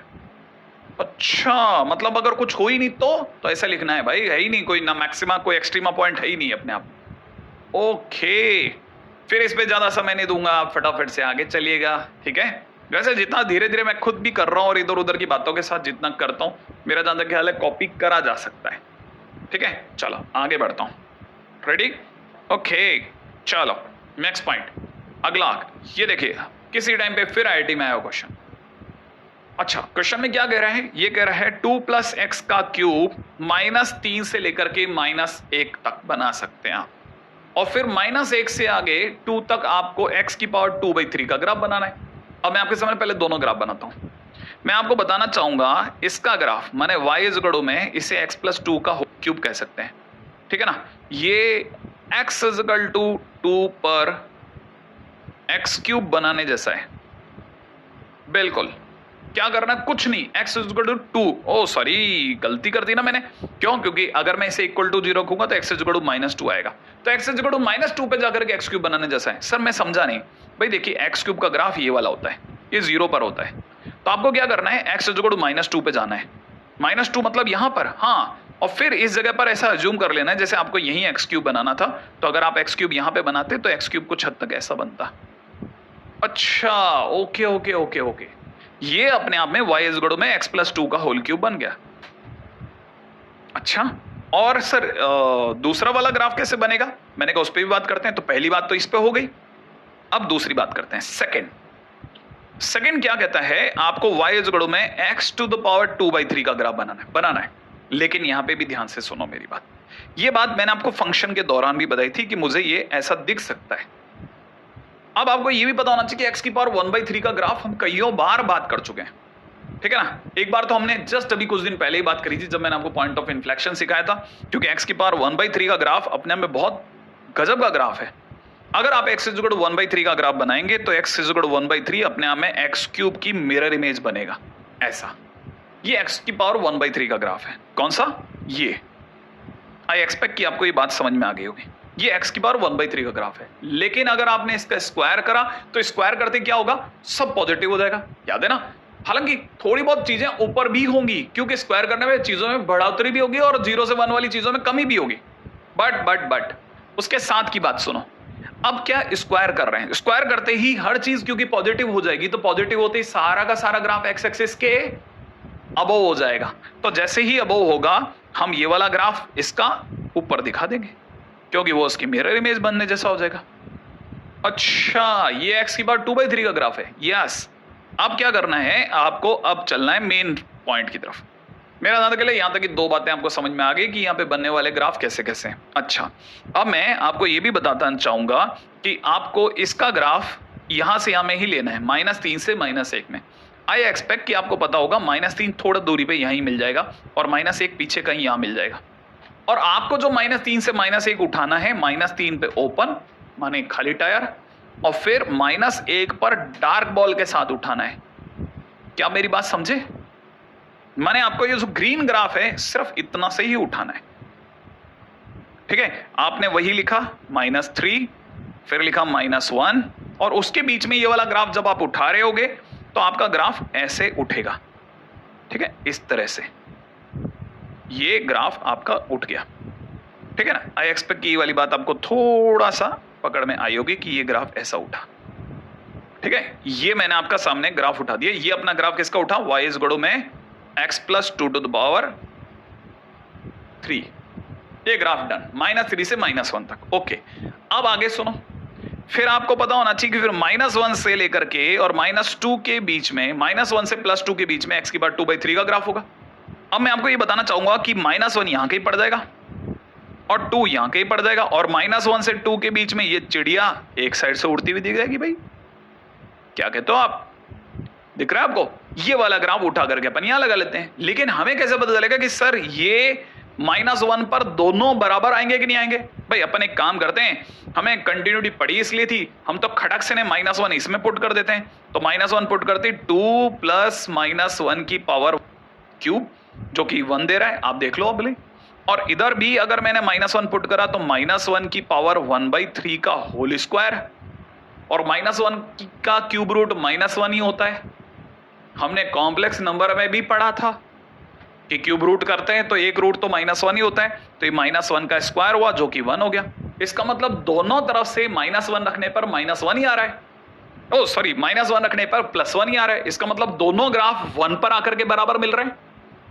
अच्छा मतलब अगर कुछ हो ही नहीं तो ऐसा लिखना है भाई, है ही नहीं कोई, ना मैक्सिमा कोई एक्सट्रीमा पॉइंट है ही नहीं अपने आप। ओके फिर इस पे ज्यादा समय नहीं दूंगा, आप फटाफट से आगे चलिएगा, ठीक है। वैसे जितना धीरे धीरे मैं खुद भी कर रहा हूं और इधर उधर की बातों के साथ जितना करता हूं, मेरा जहां तक ख्याल है कॉपी करा जा सकता है, ठीक है। चलो आगे बढ़ता हूं, रेडी, ओके। चलो नेक्स्ट पॉइंट, अगला ये देखिए, किसी टाइम पे फिर आईआईटी में आया क्वेश्चन। अच्छा क्वेश्चन में क्या कह रहा है, ये कह रहा है 2 + x का क्यूब -3 से लेकर के -1 तक बना सकते हैं आप, और फिर -1 से आगे 2 तक आपको x की पावर 2/3 का ग्राफ बनाना है। अब मैं आपके सामने पहले दोनों ग्राफ बनाता हूं। मैं आपको बताना चाहूंगा इसका ग्राफ माने y इज इक्वल टू में इसे x + 2 का होल क्यूब कह सकते हैं, ठीक है ना। ये x इज इक्वल टू 2 पर x क्यूब बनाने जैसा है, बिल्कुल। क्या करना, कुछ नहीं, x is equal to 2, oh sorry गलती कर दी ना मैंने, क्यों, क्योंकि अगर मैं इसे इक्वल टू 0 रखूंगा तो x इज इक्वल टू -2 आएगा, तो x इज इक्वल टू -2 पे जाकर के x क्यूब बनाने जैसा है। सर मैं समझा नहीं भाई, देखिए x क्यूब का ग्राफ ये वाला होता है, ये 0 पर होता है, तो आपको क्या करना है, x इज इक्वल टू -2 पे जाना है, -2 मतलब यहां पर, हाँ, और फिर इस जगह पर ऐसा अज्यूम कर लेना है जैसे आपको यही x क्यूब बनाना था, तो अगर आप x क्यूब यहां पे बनाते तो x क्यूब कुछ हद तक ऐसा बनता। अच्छा ओके ओके ओके ओके, ये अपने आप में y इज इक्वल टू में x + 2 का होल क्यूब बन गया। अच्छा और सर दूसरा वाला ग्राफ कैसे बनेगा, मैंने कहा उस पर भी बात करते हैं। तो पहली बात तो इस पे हो गई। अब दूसरी बात करते हैं, सेकंड क्या कहता है, आपको y इज इक्वल में x टू द पावर 2/3 का ग्राफ बनाना है। लेकिन यहां पे भी ध्यान से सुनो मेरी बात। ये बात मैंने आपको फंक्शन के दौरान भी बताई थी कि मुझे ये ऐसा दिख सकता है। अब आपको ये भी पता होना चाहिए कि x की पावर 1/3 का ग्राफ हम कईयों बार बात कर चुके हैं, ठीक है ना। एक बार तो हमने जस्ट अभी कुछ दिन पहले ही बात करी थी जब मैंने आपको पॉइंट ऑफ इन्फ्लेक्शन सिखाया था, क्योंकि x की पावर 1/3 का ग्राफ अपने में बहुत गजब का ग्राफ है। अगर आप x इज इक्वल टू 1/3 का ग्राफ बनाएंगे तो x इज इक्वल टू 1/3 अपने आप में x क्यूब की मिरर इमेज बनेगा। ऐसा ये x की पावर 1/3 का ग्राफ है। कौन सा? ये। आई एक्सपेक्ट कि आपको ये बात समझ में आ गई होगी। ये x की पावर 1/3 का ग्राफ है। लेकिन अगर आपने इसका स्क्वायर करा तो स्क्वायर करते क्या होगा? सब पॉजिटिव हो जाएगा, याद है ना। हालांकि थोड़ी बहुत चीजें ऊपर भी होंगी, क्योंकि स्क्वायर करने में चीजों में बढ़ोतरी भी होगी और 0 से 1 वाली चीजों में कमी भी होगी। बट उसके साथ की बात सुनो। अब क्या स्क्वायर कर रहे हैं, स्क्वायर करते ही हर चीज क्योंकि पॉजिटिव हो जाएगी, तो पॉजिटिव होते ही सारा का सारा ग्राफ एक्स एक्सिस के अबोव हो जाएगा। तो जैसे ही अबोव होगा हम ये वाला ग्राफ इसका ऊपर दिखा देंगे, क्योंकि वो उसकी मिरर इमेज बनने जैसा हो जाएगा। अच्छा, ये x की पावर 2/3 का ग्राफ है। यस, अब क्या करना है आपको, अब चलना है मेन पॉइंट की तरफ। मेरा ध्यान के लिए यहां तक कि दो बातें आपको समझ में आ गई कि यहां पे बनने वाले ग्राफ कैसे कैसे हैं। अच्छा, अब मैं आपको यह भी बताना चाहूंगा कि आपको इसका ग्राफ यहां से यहां में ही लेना है, -3 से -1 में। आई एक्सपेक्ट कि आपको पता होगा -3 थोड़ा दूरी पे यहीं मिल जाएगा और -1 पीछे कहीं यहां मिल जाएगा। और आपको जो -3 से -1 उठाना है, -3 पे ओपन माने खाली टायर, और फिर -1 पर डार्क बॉल के साथ उठाना है। क्या मेरी बात समझे? मैंने आपको ये जो ग्रीन ग्राफ है सिर्फ इतना से ही उठाना है, ठीक है। आपने वही लिखा -3, फिर लिखा -1, और उसके बीच में ये वाला ग्राफ जब आप उठा रहे होगे तो आपका ग्राफ ऐसे उठेगा, ठीक है, इस तरह से। ये ग्राफ आपका उठ गया, ठीक है ना। आई एक्सपेक्ट कि ये वाली बात आपको थोड़ा सा पकड़ में आई होगी कि ये ग्राफ ऐसा उठा, ठीक है। ये मैंने आपका सामने ग्राफ उठा दिया। ये अपना ग्राफ किसका उठा? y इज इक्वल में x plus 2 to the power 3। ये ग्राफ डन, -3 से -1 तक। ओके, अब आगे सुनो। फिर आपको पता होना चाहिए कि फिर -1 से लेकर के और -2 के बीच में, -1 से +2 के बीच में x की पावर 2/3 का ग्राफ होगा। अब मैं आपको ये बताना चाहूंगा कि -1 यहां कहीं पड़ जाएगा और 2 यहां कहीं पड़ जाएगा, और -1 से 2 के बीच में ये चिड़िया एक साइड से उड़ती हुई दिख जाएगी। भाई क्या कहते हो आप? दिख रहा है आपको? ये वाला ग्राफ उठा करके अपन यहां लगा लेते हैं। लेकिन हमें कैसे पता चलेगा कि सर ये -1 पर दोनों बराबर आएंगे कि नहीं आएंगे? भाई अपन एक काम करते हैं, हमें कंटिन्यूटी पड़ी इसलिए थी, हम तो खटक से ने -1 इसमें पुट कर देते हैं। तो -1 पुट करते 2 प्लस -1 की पावर क्यूब, जो कि 1 दे रहा है, आप देख लो अब। और इधर भी अगर मैंने -1 पुट करा तो -1 की पावर 1/3 का होल स्क्वायर, और -1 का क्यूब रूट -1 ही होता है। हमने कॉम्प्लेक्स नंबर में भी पढ़ा था कि क्यूब रूट करते हैं तो एक रूट तो -1 ही होता है। तो ये -1 का स्क्वायर हुआ जो कि 1 हो गया। इसका मतलब दोनों तरफ से -1 रखने पर -1 ही आ रहा है, ओ सॉरी -1 रखने पर +1 ही आ रहा है। इसका मतलब दोनों ग्राफ 1 पर आकर के बराबर मिल रहे हैं।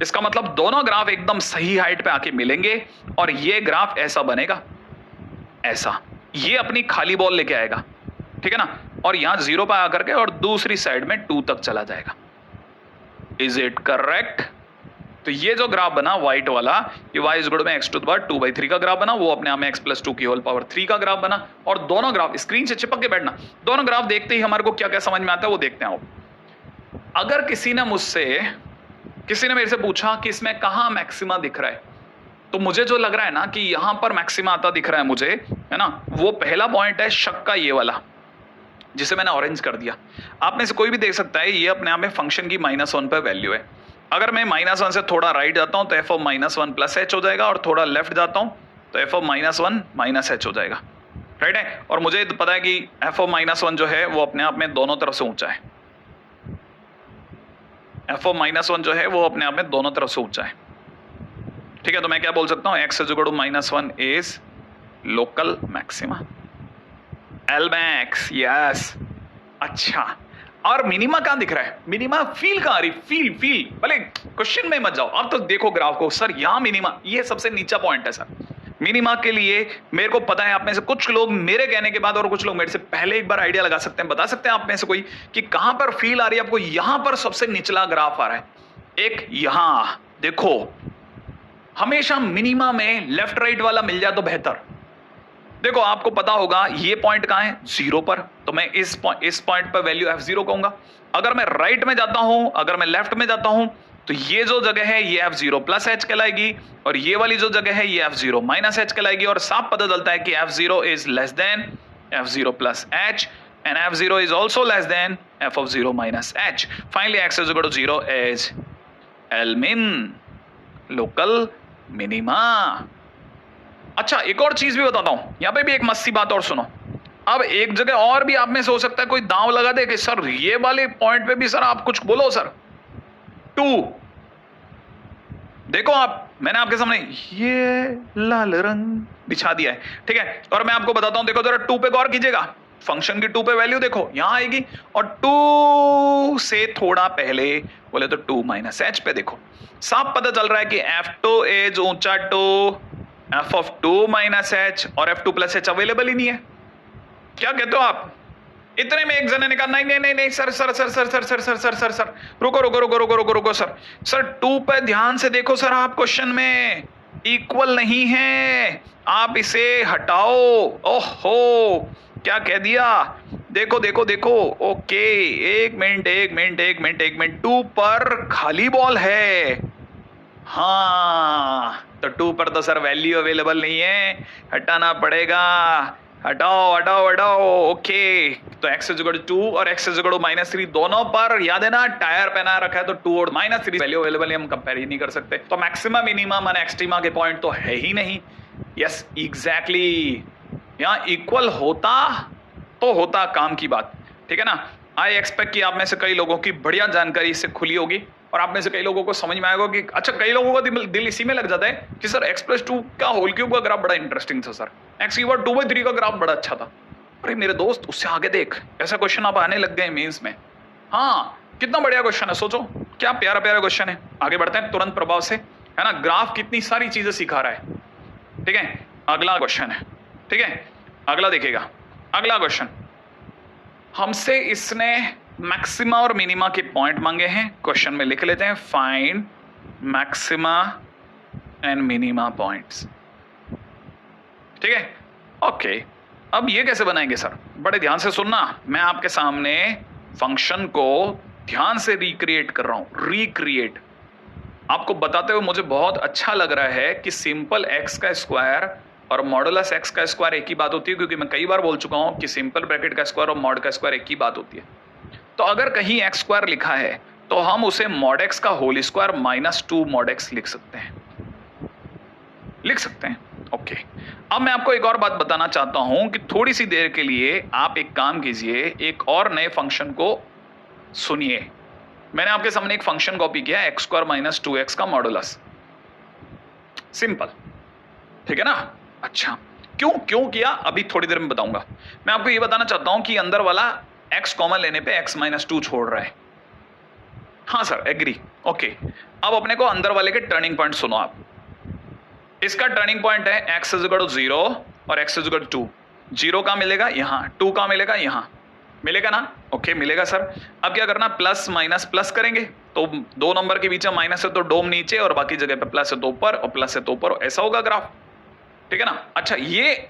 इसका मतलब दोनों ग्राफ एकदम सही हाइट पे आके मिलेंगे और ये ग्राफ ऐसा बनेगा, ऐसा। ये अपनी खाली बॉल लेके आएगा, ठीक है ना, और यहां 0 पे आकर के और दूसरी साइड में 2 तक चला जाएगा। Is it correct? तो ये जो ग्राफ बना व्हाइट वाला, ये y इज इक्वल में x टू द पावर 2/3 का ग्राफ बना, वो अपने आप में x प्लस 2 की होल पावर 3 का ग्राफ बना। और दोनों ग्राफ स्क्रीन से चिपक के बैठना, दोनों ग्राफ देखते ही हमारे को क्या क्या समझ में आता है वो देखते हैं। अगर किसी ने मेरे से पूछा कि इसमें कहां मैक्सिमा दिख रहा है, तो मुझे जो लग रहा है ना कि यहां पर मैक्सिमा आता दिख रहा है मुझे, है ना, वो पहला पॉइंट है शक का, ये वाला जिसे मैंने ऑरेंज कर दिया। आप में से कोई भी देख सकता है, ये अपने आप में फंक्शन की -1 पर वैल्यू है। अगर मैं -1 से थोड़ा राइट जाता हूं तो f ऑफ -1 प्लस h हो जाएगा, और थोड़ा लेफ्ट जाता हूं तो f ऑफ -1 माइनस h हो जाएगा, राइट है। और मुझे पता है कि f ऑफ -1 जो है वो अपने आप में दोनों तरफ से ऊंचा है। f ऑफ -1 जो है वो अपने आप में दोनों तरफ से ऊंचा है, ठीक है। तो मैं क्या बोल सकता हूं, x is equal to -1 is local maxima, L max, yes. अच्छा, और मिनिमा कहां दिख रहा है? मिनिमा फील कहां आ रही? फील भले क्वेश्चन में मत जाओ, आप तो देखो ग्राफ को। सर यहां मिनिमा, ये सबसे नीचा पॉइंट है सर। मिनिमा के लिए मेरे को पता है आप में से कुछ लोग मेरे कहने के बाद और कुछ लोग मेरे से पहले एक बार आइडिया लगा सकते हैं, बता सकते हैं आप में से कोई कि कहां पर फील आ रही है आपको। यहां पर सबसे निचला ग्राफ आ रहा है, एक यहां देखो, हमेशा मिनिमा में लेफ्ट राइट वाला मिल जाए तो बेहतर। देखो आपको पता होगा ये पॉइंट कहां है, 0 पर, तो मैं इस पॉइंट पर वैल्यू f0 कहूंगा। अगर मैं राइट में जाता हूं, अगर मैं लेफ्ट में जाता हूं, तो ये जो जगह है ये f0 प्लस h कहलाएगी, और ये वाली जो जगह है ये f0 माइनस h कहलाएगी। और साफ पता चलता है कि f0 is less then f0 plus h and f0 is also less than f of 0 minus h. Finally x is equal to 0 is L-min, local minima. अच्छा एक और चीज भी बताता हूं, यहां पे भी एक मस्ती बात और सुनो। अब एक जगह और भी आप में से हो सकता है कोई दांव लगा दे कि सर ये वाले पॉइंट पे भी सर आप कुछ बोलो सर। 2 देखो आप, मैंने आपके सामने ये लाल रंग बिछा दिया है, ठीक है। और मैं आपको बताता हूं, देखो जरा 2 पे गौर कीजिएगा, फंक्शन की 2 पे वैल्यू देखो यहां आएगी, और 2 से थोड़ा पहले बोले तो 2 माइनस एच पे देखो, साफ पता चल रहा है कि f2 इज ऊंचा to f of 2 minus h, और f2 प्लस एच अवेलेबल ही नहीं है। क्या कहते हो आप? इतने में एक जने ने कहा नहीं नहीं नहीं नहीं sir sir sir sir sir sir sir sir sir sir रुको रुको रुको रुको रुको रुको सर सर 2 पे ध्यान से देखो सर, आप क्वेश्चन में इक्वल नहीं है, आप इसे हटाओ। ओहो क्या कह दिया, देखो देखो देखो, ओके एक मिनट एक मिनट एक मिनट एक मिनट, 2 पर खाली बॉल है, हाँ तो 2 पर तो सर वैल्यू अवेलेबल नहीं है, हटाना पड़ेगा, हटाओ हटाओ हटाओ। ओके तो x इज इक्वल टू 2 और x इज इक्वल टू -3 दोनों पर याद है ना टायर पहना रखा है, तो 2 और -3 वैल्यू अवेलेबल है, हम कंपेयर ही नहीं कर सकते। तो मैक्सिमा मिनिमा माने एक्सट्रीमा के पॉइंट तो है ही नहीं। यस एग्जैक्टली, यहां इक्वल होता तो होता काम की बात, ठीक है ना। आई एक्सपेक्ट कि आप में से कई लोगों की बढ़िया जानकारी इससे खुली होगी, और आप में से कई लोगों को समझ में आएगा कि अच्छा, कई लोगों का दिल इसी में लग जाता है कि सर x+2 का होल क्यूब का ग्राफ बड़ा इंटरेस्टिंग था सर, x की पावर 2/3 का ग्राफ बड़ा अच्छा था। अरे मेरे दोस्त उससे आगे देख, ऐसा क्वेश्चन आप आने लग गए मेंस में। हाँ कितना बढ़िया क्वेश्चन है, सोचो क्या प्यारा प्यारा क्वेश्चन है। आगे बढ़ते हैं तुरंत प्रभाव से, है ना, ग्राफ कितनी सारी चीजें सिखा रहा है, ठीक है। अगला क्वेश्चन है, ठीक है, अगला देखिएगा, अगला क्वेश्चन हमसे इसने मैक्सिमा और मिनिमा के पॉइंट मांगे हैं। क्वेश्चन में लिख लेते हैं, find maxima and minima points, ठीक है। ओके अब ये कैसे बनाएंगे सर, बड़े ध्यान से सुनना, मैं आपके सामने फंक्शन को ध्यान से रिक्रिएट कर रहा हूं, रिक्रिएट आपको बताते हुए मुझे बहुत अच्छा लग रहा है कि सिंपल एक्स का स्क्वायर और मॉडुलस एक्स का स्क्वायर एक ही बात होती है, क्योंकि मैं कई बार बोल चुका हूं कि सिंपल ब्रैकेट का स्क्वायर और मॉड का स्क्वायर एक ही बात होती है। तो अगर कहीं एक्स स्क्वायर लिखा है तो हम उसे मॉड एक्स का होल स्क्वायर -2 मॉड एक्स लिख सकते हैं, लिख सकते हैं। ओके अब मैं आपको एक और बात बताना चाहता हूं कि थोड़ी सी देर के लिए आप एक काम कीजिए, एक और नए फंक्शन को सुनिए। मैंने आपके सामने एक फंक्शन कॉपी किया, x² - 2x का मॉडुलस, सिंपल, ठीक है ना। अच्छा क्यों क्यों किया अभी थोड़ी देर में बताऊंगा। मैं आपको ये बताना चाहता हूं कि अंदर वाला x कॉमन लेने पे x - 2 छोड़ रहा है। हाँ सर एग्री, ओके। अब अपने को अंदर वाले के टर्निंग पॉइंट सुनो आप। इसका टर्निंग पॉइंट है x इज इक्वल टू 0 और x इज इक्वल टू 2। 0 का मिलेगा यहां, 2 का मिलेगा यहां, मिलेगा ना, ओके मिलेगा सर। अब क्या करना, प्लस माइनस प्लस करेंगे, तो 2 नंबर के बीच में माइनस है तो डोम नीचे, और बाकी जगह पे प्लस है तो ऊपर और प्लस है तो ऊपर, ऐसा होगा ग्राफ, ठीक है ना। अच्छा ये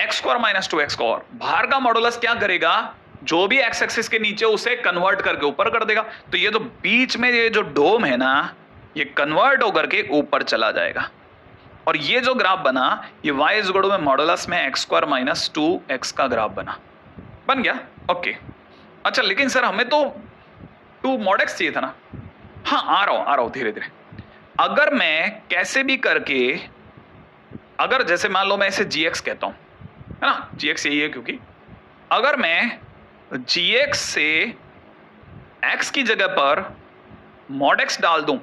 x² - 2x और बाहर का मॉडुलस क्या करेगा, जो भी x एक्सिस के नीचे उसे कन्वर्ट करके ऊपर कर देगा। तो ये जो बीच में ये जो डोम है ना, ये कन्वर्ट होकर के ऊपर चला जाएगा, और ये जो ग्राफ बना ये y इज इक्वल टू में मॉडुलस में x² - 2x का ग्राफ बन गया, ओके। अच्छा लेकिन सर हमें तो 2 मॉड एक्स चाहिए था ना। हाँ आ रहा हूं धीरे धीरे। अगर मैं कैसे भी करके, अगर जैसे मान लो मैं इसे gx कहता हूं, है ना, gx यही है, क्योंकि अगर मैं gx से x की जगह पर मॉड x डाल दूं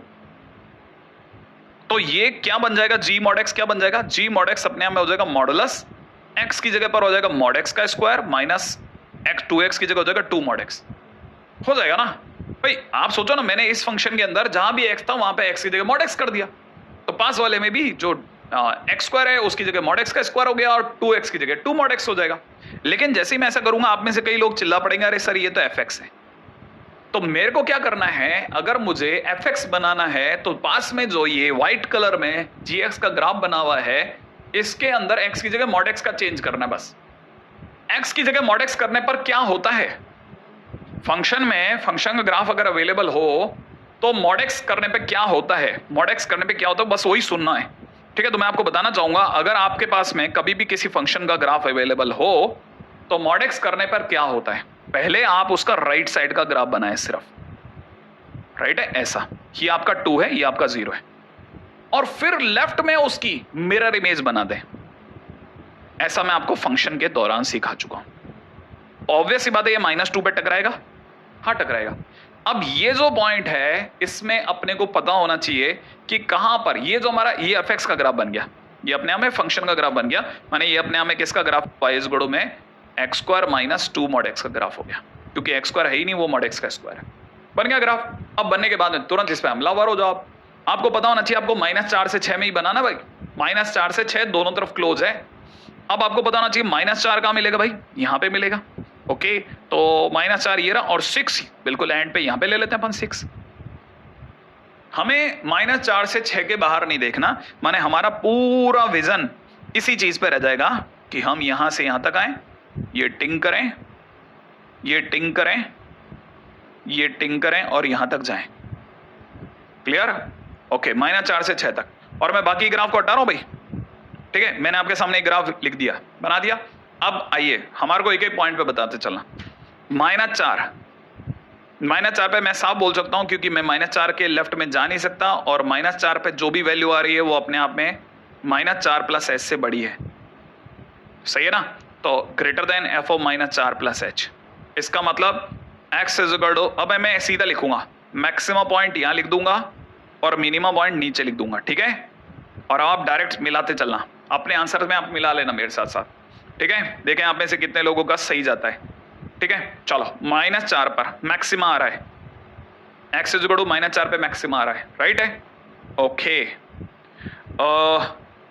तो ये क्या बन जाएगा, g मॉड x क्या बन जाएगा, g मॉड x अपने आप में हो जाएगा मॉडुलस x की जगह पर हो जाएगा मॉड x का स्क्वायर माइनस x 2x की जगह हो जाएगा 2 मॉड x, हो जाएगा ना भाई। आप सोचो ना, मैंने इस फंक्शन के अंदर जहां भी x था वहां पे x की जगह मॉड x कर दिया, तो पास वाले में भी जो एक्स स्क्वायर है उसकी जगह मॉड एक्स का स्क्वायर हो गया और 2x की जगह 2 मॉड एक्स हो जाएगा। लेकिन जैसे ही मैं ऐसा करूंगा आप में से कई लोग चिल्ला पड़ेंगे, अरे सर ये तो fx है। तो मेरे को क्या करना है, अगर मुझे fx बनाना है तो पास में जो ये व्हाइट कलर में gx का ग्राफ बना हुआ है इसके अंदर x की जगह मॉड x का चेंज करना है बस। x की जगह मॉड x करने पर क्या होता है, फंक्शन में फंक्शन का ग्राफ अगर अवेलेबल हो तो मॉड x करने पे क्या होता है, मॉड x करने पे क्या होता है, बस वही सुनना है। ठीक है, तो मैं आपको बताना चाहूंगा अगर आपके पास में कभी भी किसी फंक्शन का ग्राफ अवेलेबल हो तो मॉड x करने पर क्या होता है, पहले आप उसका राइट साइड का ग्राफ बनाएं, सिर्फ राइट है ऐसा, ये आपका 2 है ये आपका 0 है, और फिर लेफ्ट में उसकी मिरर इमेज बना दें। ऐसा मैं आपको फंक्शन के दौरान सिखा चुका हूं। ऑब्वियस सी बात है ये -2 पे टकराएगा, हाँ टकराएगा। अब ये जो पॉइंट है इसमें अपने को पता होना चाहिए कि कहां पर ये जो हमारा ये fx का ग्राफ बन गया, ये अपने आप में फंक्शन का ग्राफ बन गया, माने ये अपने आप में किसका ग्राफ, y गुणों में x square minus 2 mod x का ग्राफ हो गया, क्योंकि x स्क्वायर है ही नहीं, वो मॉड x का स्क्वायर है, बन गया ग्राफ। अब बनने के बाद में तुरंत इस पे हमलावर हो जाओ आप। आपको पता होना चाहिए आपको -4 से 6 में ही बनाना भाई, -4 से 6 दोनों तरफ क्लोज है। अब आपको पता होना चाहिए -4 कहां मिलेगा भाई, यहां पे मिलेगा। ओके, तो -4 ये रहा और 6 बिल्कुल एंड पे यहां पे ले लेते हैं अपन 6। हमें -4 से 6 के बाहर नहीं देखना, माने हमारा पूरा विजन इसी चीज पे रह जाएगा कि हम यहां से यहां तक आए, ये टिंग करें, ये टिंग करें, ये टिंग करें और यहां तक जाएं। क्लियर? ओके, -4 से 6 तक, और मैं बाकी ग्राफ को हटा रहा हूं भाई। ठीक है, मैंने आपके सामने एक ग्राफ लिख दिया, बना दिया। अब आइए हमारे को एक एक पॉइंट पे बताते चलना। -4 पे मैं साफ बोल सकता हूं क्योंकि मैं -4 के लेफ्ट में जा नहीं सकता, और -4 पे जो भी वैल्यू आ रही है वो अपने आप में -4 प्लस एच से बड़ी है, सही है ना। तो greater than f of -4 plus H, इसका मतलब x इज इक्वल टू, अब मैं सीधा लिखूंगा मैक्सिमम पॉइंट यहां लिख दूंगा और मिनिमम पॉइंट नीचे लिख दूंगा। ठीक है, और आप डायरेक्ट मिलाते चलना, अपने आंसर में आप मिला लेना मेरे साथ साथ। ठीक है, देखें आप में से कितने लोगों का सही जाता है। ठीक है, चलो -4 पर मैक्सिमा आ रहा है, x इज इक्वल टू -4 पे मैक्सिमा आ रहा है, राइट है। ओके,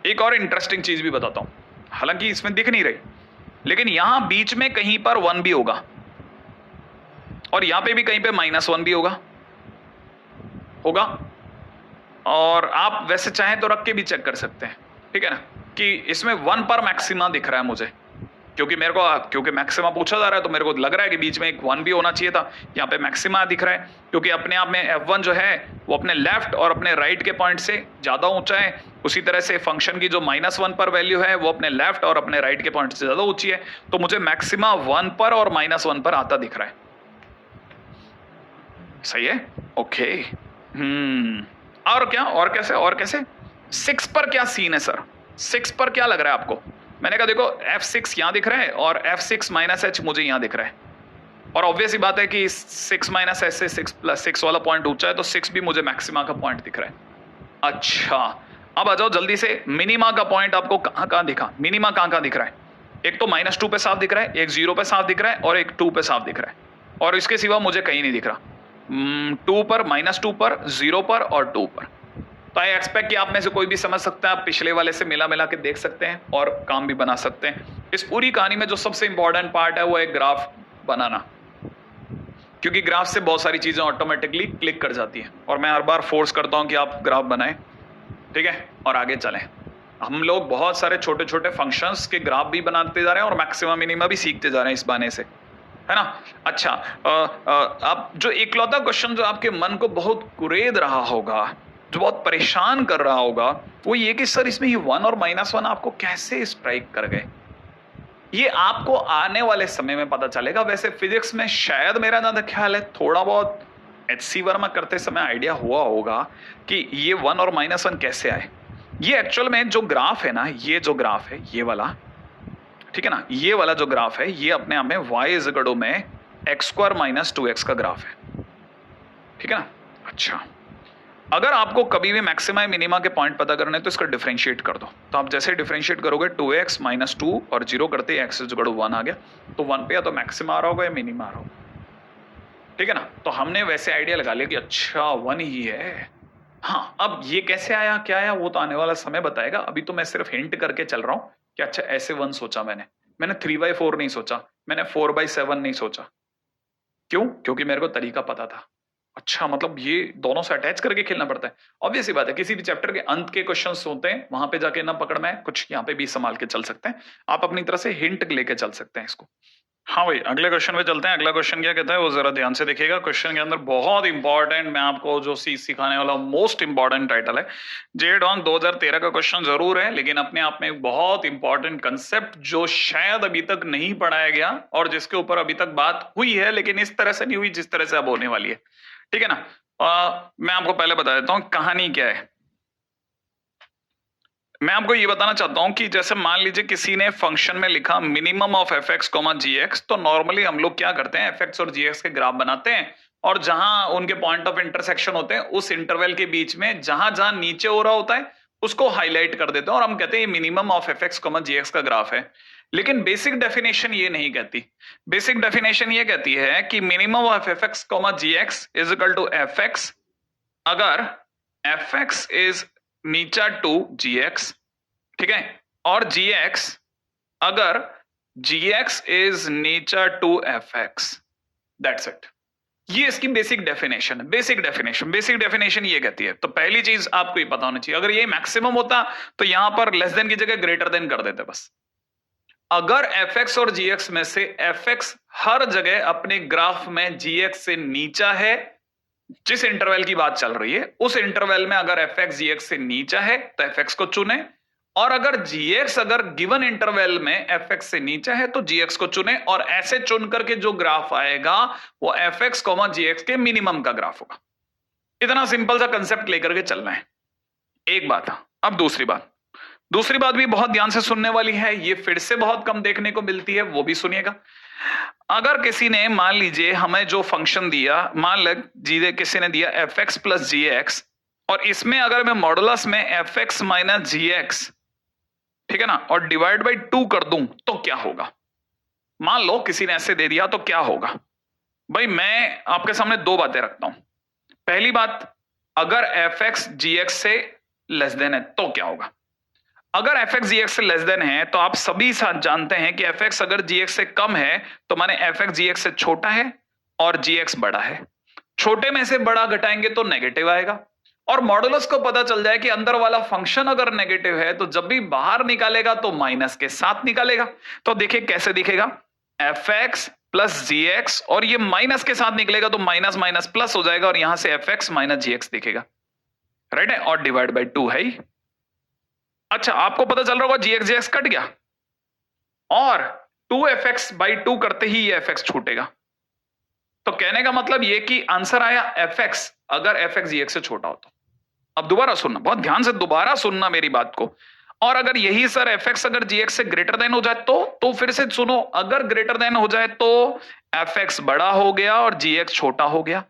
एक और इंटरेस्टिंग चीज भी बताता हूं, हालांकि इसमें दिख नहीं रही, लेकिन यहां बीच में कहीं पर 1 भी होगा और यहां पे भी कहीं पे -1 भी होगा, और आप वैसे चाहें तो रख के भी चेक कर सकते हैं। ठीक है ना, कि इसमें 1 पर मैक्सिमा दिख रहा है मुझे, क्योंकि मैक्सिमा पूछा जा रहा है तो मेरे को लग रहा है कि बीच में एक 1 भी होना चाहिए था। यहाँ पे मैक्सिमा दिख रहा है क्योंकि अपने आप में f1 जो है वो अपने लेफ्ट और अपने राइट के पॉइंट से ज्यादा ऊंचा है, उसी तरह से फंक्शन की जो -1 पर वैल्यू है वो अपने लेफ्ट और अपने राइट के पॉइंट से ज्यादा ऊंची है, तो मुझे मैक्सिमा 1 पर और -1 पर आता दिख रहा है। सही है, ओके। और क्या, और कैसे 6 पर क्या सीन है सर, 6 पर क्या लग रहा है आपको? मैंने कहा देखो f6 यहां दिख रहा है और f6 माइनस h मुझे यहां दिख रहा है, और ऑब्वियस ही बात है कि 6 माइनस h से 6 प्लस 6 वाला पॉइंट ऊंचा है, तो 6 भी मुझे मैक्सिमा का पॉइंट दिख रहा है। अच्छा, अब आ जाओ जल्दी से, मिनिमा का पॉइंट आपको कहां दिखा, मिनिमा कहां दिख रहा है? एक तो -2 पे साफ दिख रहा है, एक 0 पे साफ दिख रहा है और एक 2 पे साफ दिख रहा है, और इसके सिवा मुझे कहीं नहीं दिख रहा। 2 पर, -2 पर, 0 पर और 2 पर। तो आई एक्सपेक्ट कि आप में से कोई भी समझ सकता है, आप पिछले वाले से मिला के देख सकते हैं और काम भी बना सकते हैं। इस पूरी कहानी में जो सबसे इंपॉर्टेंट पार्ट है वो है ग्राफ बनाना, क्योंकि ग्राफ से बहुत सारी चीजें ऑटोमेटिकली क्लिक कर जाती हैं, और मैं हर बार फोर्स करता हूं कि आप ग्राफ बनाएं। ठीक है, और आगे चलें। हम लोग बहुत सारे छोटे छोटे फंक्शंस के ग्राफ भी बनाते जा रहे हैं और मैक्सिमम मिनिमा भी सीखते जा रहे हैं इस बहाने से, है ना। अच्छा, अब जो इकलौता क्वेश्चन जो आपके मन को बहुत कुरेद रहा होगा, जो बहुत परेशान कर रहा होगा, वो ये कि सर इसमें ये 1 और -1 आपको कैसे स्ट्राइक कर गए, ये आपको आने वाले समय में पता चलेगा। वैसे फिजिक्स में शायद मेरा ज्यादा ख्याल है थोड़ा बहुत HC वर्मा करते समय आइडिया हुआ होगा कि ये 1 और -1 कैसे आए। ये एक्चुअल में जो ग्राफ है ना, ये जो ग्राफ है ये वाला, ठीक है ना, ये वाला जो ग्राफ है ये अपने आप में y इज इक्वल टू में x² - 2x का ग्राफ है। ठीक है ना। अच्छा, अगर आपको कभी भी मैक्सिमा मिनिमा के पॉइंट पता करने तो इसका डिफरेंशिएट कर दो, तो आप जैसे डिफरेंशिएट करोगे 2x - 2 और 0 करते x इज इक्वल टू 1 आ गया, तो 1 पे या तो मैक्सिमा आ रहा होगा या मिनिमा आ रहा होगा। ठीक है ना, तो हमने वैसे आइडिया लगा लिया कि अच्छा 1 ही है, हाँ, अब ये कैसे आया क्या आया वो तो आने वाला समय बताएगा, अभी तो मैं सिर्फ हिंट करके चल रहा हूं कि अच्छा ऐसे 1 सोचा मैंने 3/4 नहीं सोचा, मैंने 4/7 नहीं सोचा। क्यों? क्योंकि मेरे को तरीका पता था। अच्छा मतलब ये दोनों से अटैच करके खेलना पड़ता है। ऑब्वियस सी बात है, किसी भी चैप्टर के अंत के क्वेश्चंस होते हैं, वहां पे जाके ना पकड़ में कुछ यहाँ पे भी संभाल के चल सकते हैं। आप अपनी तरह से हिंट लेके चल सकते हैं इसको। हाँ भाई, अगले क्वेश्चन पे चलते हैं। अगला क्वेश्चन क्या कहता है वो जरा ध्यान से देखिएगा। क्वेश्चन के अंदर बहुत इंपॉर्टेंट, मैं आपको जो सिखाने वाला मोस्ट इंपॉर्टेंट टाइटल है। JEE 2013 का क्वेश्चन जरूर है, लेकिन अपने आप में एक बहुत इंपॉर्टेंट कंसेप्ट जो शायद अभी तक नहीं पढ़ाया गया और जिसके ऊपर अभी तक बात हुई है, लेकिन इस तरह से नहीं हुई जिस तरह से अब होने वाली है। ठीक है ना? मैं आपको पहले बता देता हूं कहानी क्या है। मैं आपको ये बताना चाहता हूं कि जैसे मान लीजिए किसी ने फंक्शन में लिखा मिनिमम ऑफ fx, gx, तो नॉर्मली हम लोग क्या करते हैं, fx और gx के ग्राफ बनाते हैं और जहां उनके पॉइंट ऑफ इंटरसेक्शन होते हैं उस इंटरवल के बीच में जहां जहां नीचे हो रहा होता है उसको हाईलाइट कर देते हैं और हम कहते हैं मिनिमम ऑफ fx, gx का ग्राफ है। लेकिन बेसिक डेफिनेशन ये नहीं कहती। बेसिक डेफिनेशन ये कहती है कि minimum of fx, gx is equal to fx अगर fx इज नीचा टू gx, ठीक है, और gx अगर gx इज नीचा टू fx। That's it. ये इसकी बेसिक डेफिनेशन है। बेसिक डेफिनेशन ये कहती है। तो पहली चीज आपको ये पता होनी चाहिए, अगर ये मैक्सिमम होता तो यहां पर लेस देन की जगह ग्रेटर देन कर देते बस। अगर fx और gx में से fx हर जगह अपने ग्राफ में gx से नीचा है, जिस इंटरवल की बात चल रही है उस इंटरवल में अगर fx gx से नीचा है तो fx को चुने, और अगर gx अगर गिवन इंटरवल में fx से नीचा है तो gx को चुने, और ऐसे चुन करके जो ग्राफ आएगा वो fx, gx के मिनिमम का ग्राफ होगा। इतना सिंपल सा कंसेप्ट लेकर के चलना है। एक बात। अब दूसरी बात भी बहुत ध्यान से सुनने वाली है, ये फिर से बहुत कम देखने को मिलती है, वो भी सुनिएगा। अगर किसी ने मान लीजिए हमें जो फंक्शन दिया, मान लीजिए किसी ने दिया fx प्लस gx, और इसमें अगर मैं मॉडुलस में fx माइनस gx, ठीक है ना, और डिवाइड बाई 2 कर दूं तो क्या होगा। मान लो किसी ने ऐसे दे दिया तो क्या होगा। भाई मैं आपके सामने दो बातें रखता हूं। पहली बात, अगर fx gx से लेस देन है तो क्या होगा। अगर fx gx से लेस देन है तो आप सभी साथ जानते हैं कि fx अगर gx से कम है तो माने fx gx से छोटा है और gx बड़ा है। छोटे में से बड़ा घटाएंगे तो नेगेटिव आएगा, और मॉडुलस को पता चल जाए कि अंदर वाला फंक्शन अगर नेगेटिव है तो जब भी बाहर निकालेगा तो माइनस के साथ निकालेगा। तो देखिए कैसे दिखेगा, fx प्लस gx, और ये माइनस के साथ निकलेगा तो माइनस माइनस प्लस हो जाएगा और यहां से fx माइनस gx दिखेगा। राइट है, और डिवाइड बाई 2 है ही। अच्छा आपको पता चल रहा होगा gx gx कट गया और 2fx बाई 2 करते ही ये fx छूटेगा। तो कहने का मतलब ये कि आंसर आया fx अगर fx gx से छोटा हो तो। अब दोबारा सुनना, बहुत ध्यान से दोबारा सुनना मेरी बात को। और अगर यही सर fx अगर gx से ग्रेटर देन हो जाए तो फिर से सुनो, अगर ग्रेटर देन हो जाए तो fx बड़ा हो गया और gx छोटा हो गया।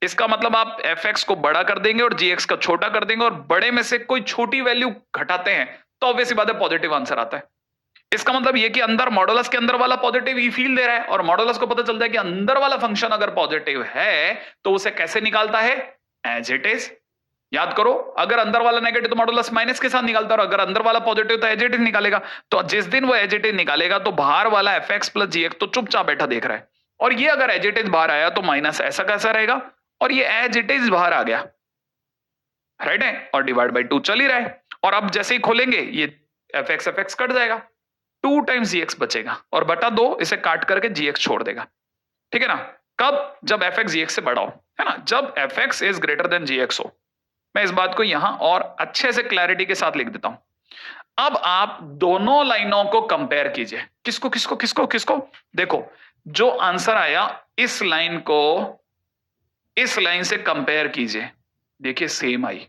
इसका मतलब आप fx को बड़ा कर देंगे और gx का छोटा कर देंगे, और बड़े में से कोई छोटी वैल्यू घटाते हैं तो ऑब्वियसली बात है पॉजिटिव आंसर आता है। इसका मतलब ये कि अंदर मॉडुलस के अंदर वाला पॉजिटिव ही फील दे रहा है, और मॉडुलस को पता चलता है कि अंदर वाला फंक्शन अगर पॉजिटिव है तो उसे कैसे निकालता है, एज इट इज। याद करो, अगर अंदर वाला नेगेटिव तो मॉडुलस माइनस के साथ निकालता है, और अगर अंदर वाला पॉजिटिव तो एज इट इज निकालेगा। तो जिस दिन वो एज इट इज निकालेगा तो बाहर वाला fx प्लस gx तो चुपचाप बैठा देख रहा है, और ये अगर एज इट इज बाहर आया तो माइनस ऐसा कैसा रहेगा, और ये एज इट इज बाहर आ गया। राइट है, और डिवाइड बाई 2 चल ही रहा है, और अब जैसे ही खोलेंगे ये fx कट जाएगा, 2 टाइम्स gx बचेगा, और बटा 2 इसे काट करके gx छोड़ देगा। ठीक है ना, कब, जब fx gx से बड़ा हो, है ना, जब fx is greater then gx हो। मैं इस बात को यहां और अच्छे से क्लैरिटी के साथ लिख देता हूं। अब आप दोनों लाइनों को कंपेयर कीजिए। किसको किसको किसको किसको, देखो जो आंसर आया इस लाइन को इस लाइन से कंपेयर कीजिए, देखिए सेम आई।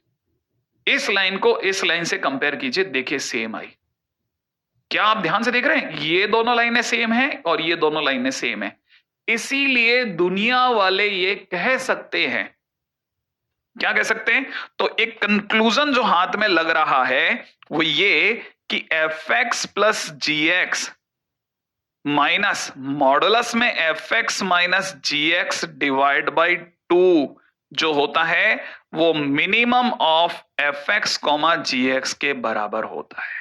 इस लाइन को इस लाइन से कंपेयर कीजिए, देखिए सेम आई। क्या आप ध्यान से देख रहे हैं, ये दोनों लाइनें सेम हैं और ये दोनों लाइनें सेम हैं। इसीलिए दुनिया वाले ये कह सकते हैं, क्या कह सकते हैं, तो एक कंक्लूजन जो हाथ में लग रहा है वो ये कि fx plus gx minus modulus में fx minus gx divide by 2 जो होता है वो minimum of f x comma g x के बराबर होता है।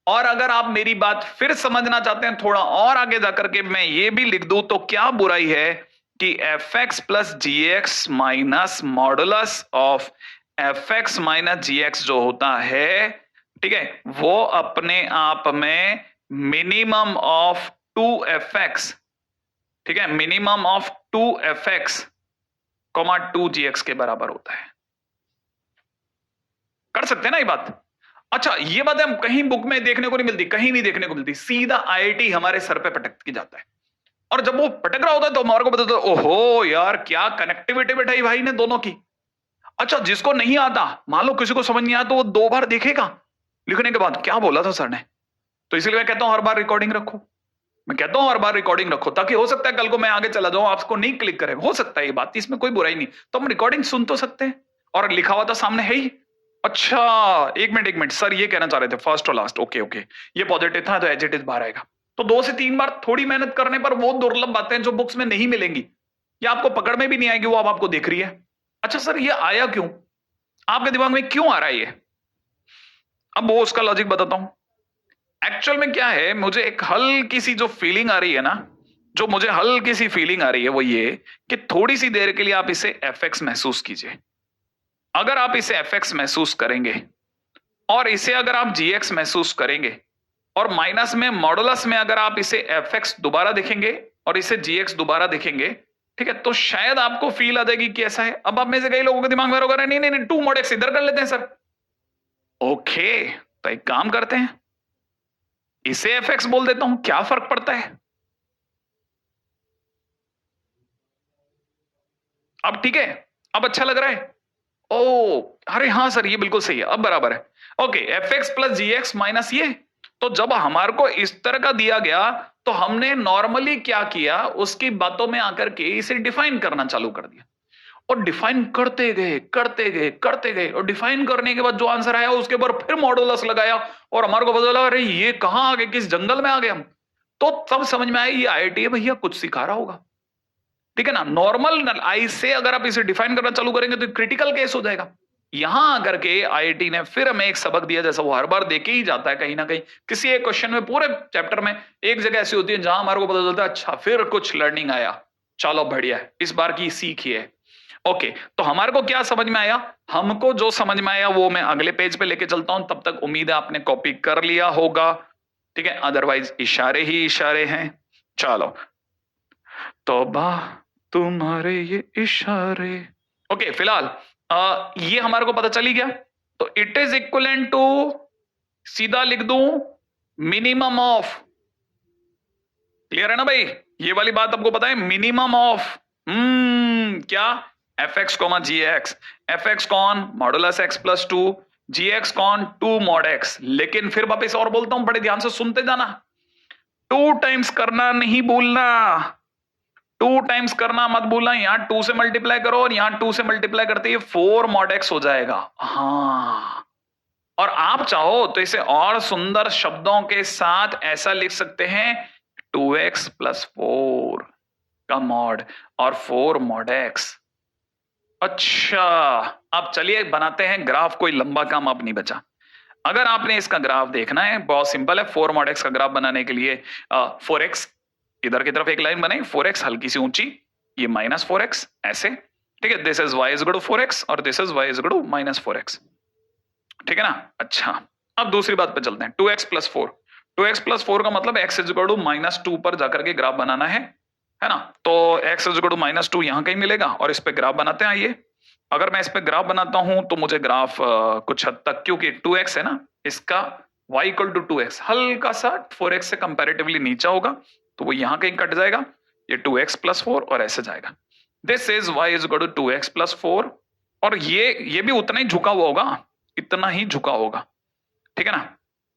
और अगर आप मेरी बात फिर समझना चाहते हैं थोड़ा और आगे जाकर के मैं ये भी लिख दूं तो क्या बुराई है कि f x plus g x minus modulus of f x minus g x जो होता है, ठीक है, वो अपने आप में मिनिमम ऑफ 2fx, ठीक है, minimum of 2fx comma 2gx के बराबर होता है। कर सकते हैं ना ये बात? अच्छा, ये बात हम कहीं बुक में देखने को नहीं मिलती, कहीं नहीं देखने को मिलती, सीधा आईआईटी हमारे सर पे पटक के जाता है। और जब वो पटक रहा होता है तो हमारे को पता चलता है, ओहो यार क्या कनेक्टिविटी बैठाई भाई ने दोनों की। अच्छा, जिसको नहीं आता, मान लो किसी को समझ नहीं आया तो वो 2 बार देखेगा लिखने के बाद क्या बोला था सर ने। तो इसलिए मैं कहता हूं हर बार रिकॉर्डिंग रखो, मैं कहता हूं हर बार रिकॉर्डिंग रखो, ताकि हो सकता है कल को मैं आगे चला जाऊं आपको नहीं क्लिक करे, हो सकता है ये बात, इसमें कोई बुराई नहीं, तो हम रिकॉर्डिंग सुन तो सकते हैं और लिखा हुआ तो सामने है ही। अच्छा, एक मिनट सर ये कहना चाह रहे थे फर्स्ट और लास्ट, ओके ओके, ये पॉजिटिव था तो एज इट इज बाहर आएगा। तो 2 से 3 बार थोड़ी मेहनत करने पर वो दुर्लभ बातें जो बुक्स में नहीं मिलेंगी या आपको पकड़ में भी नहीं आएगी, वो अब आपको दिख रही है। अच्छा सर ये आया क्यों, आपके दिमाग में क्यों आ रहा है ये? अब वो उसका लॉजिक बताता हूं। एक्चुअल में क्या है, मुझे एक हल्की सी जो फीलिंग आ रही है ना, जो मुझे हल्की सी फीलिंग आ रही है वो ये कि थोड़ी सी देर के लिए आप इसे fx महसूस कीजिए। अगर आप इसे fx महसूस करेंगे और इसे अगर आप gx महसूस करेंगे और माइनस में मॉडुलस में अगर आप इसे fx दोबारा देखेंगे और इसे gx दोबारा देखेंगे, ठीक है, तो शायद आपको फील आ जाएगी कि ऐसा है। अब आप में से कई लोगों के दिमाग में होगा नहीं नहीं नहीं 2 mod x इधर कर लेते हैं सर। ओके, तो एक काम करते हैं, इसे fx बोल देता हूं, क्या फर्क पड़ता है? अब ठीक है, अब अच्छा लग रहा है? ओ अरे हाँ सर ये बिल्कुल सही है, अब बराबर है। Okay, F x plus g x minus ये, तो जब हमारे को इस तरह का दिया गया तो हमने नॉर्मली क्या किया, उसकी बातों में आकर के इसे डिफाइन करना चालू कर दिया और डिफाइन करते गए करते गए करते गए और डिफाइन करने के बाद जो आंसर आया उसके ऊपर फिर मॉडुलस लगाया और हमारे को पता लगा अरे ये कहां आ गए, किस जंगल में आ गए हम। तो तब समझ में आया ये आईआईटी है भैया, कुछ सिखा रहा होगा, ठीक है ना। नॉर्मल आई से अगर आप इसे डिफाइन करना चालू करेंगे तो क्रिटिकल केस हो जाएगा। यहां आकर के आईआईटी ने फिर हमें एक सबक दिया, जैसा वो हर बार देके ही जाता है कहीं ना कहीं, किसी एक क्वेश्चन में, पूरे चैप्टर में एक जगह ऐसी होती है जहां हमारे को पता चलता है अच्छा फिर कुछ लर्निंग आया, चलो बढ़िया है, इस बार की सीख ही है। ओके, तो हमारे को क्या समझ में आया, हमको जो समझ में आया वो मैं अगले पेज पे लेके चलता हूं, तब तक उम्मीद है आपने कॉपी कर लिया होगा, ठीक है, अदरवाइज इशारे ही इशारे हैं। चलो, तौबा तुम्हारे ये इशारे। ओके, फिलहाल ये हमारे को पता चली गया, तो इट इज इक्वलेंट टू, सीधा लिख दूं, मिनिमम ऑफ, क्लियर है ना भाई, ये वाली बात आपको पता है, मिनिमम ऑफ क्या, F x comma g x, F x कौन, मॉडुलस एक्स प्लस 2, जी एक्स कौन, 2 मॉड एक्स। लेकिन फिर वापस और बोलता हूं, बड़े ध्यान से सुनते जाना, 2 टाइम्स करना नहीं भूलना, 2 टाइम्स करना मत भूलना, यहां 2 से मल्टीप्लाई करो और यहां 2 से मल्टीप्लाई करते ही 4 mod x हो जाएगा। हाँ, और आप चाहो तो इसे और सुंदर शब्दों के साथ ऐसा लिख सकते हैं, 2x प्लस 4 का मॉड और 4 mod x। अच्छा, अब चलिए बनाते हैं ग्राफ, कोई लंबा काम अब नहीं बचा। अगर आपने इसका ग्राफ देखना है, बहुत सिंपल है, 4 mod x का ग्राफ बनाने के लिए 4x इधर की तरफ एक लाइन बनाई, 4x हल्की सी ऊंची, ये माइनस 4x ऐसे, ठीक है, this is y is equal to 4x और this is y is equal to minus 4x, ठीक है ना। अच्छा, अब दूसरी बात पे चलते हैं, 2x प्लस 4, 2x प्लस 4 का मतलब x is equal to minus 2 पर जाकर के ग्राफ बनाना है ना। तो x is equal to minus 2 यहां कहीं मिलेगा और इस पे ग्राफ बनाते हैं। आइए, अगर मैं इस पे ग्राफ बनाता हूं तो मुझे ग्राफ कुछ हद तक, क्योंकि 2x है ना, इसका y इक्वल टू 2x हल्का सा 4x से कंपैरेटिवली नीचा होगा, तो वो यहां कहीं कट जाएगा, ये 2x प्लस 4 और ऐसे जाएगा, this is y is equal to 2x plus 4, और ये भी उतना ही झुका हुआ होगा, इतना ही झुका होगा, ठीक है ना।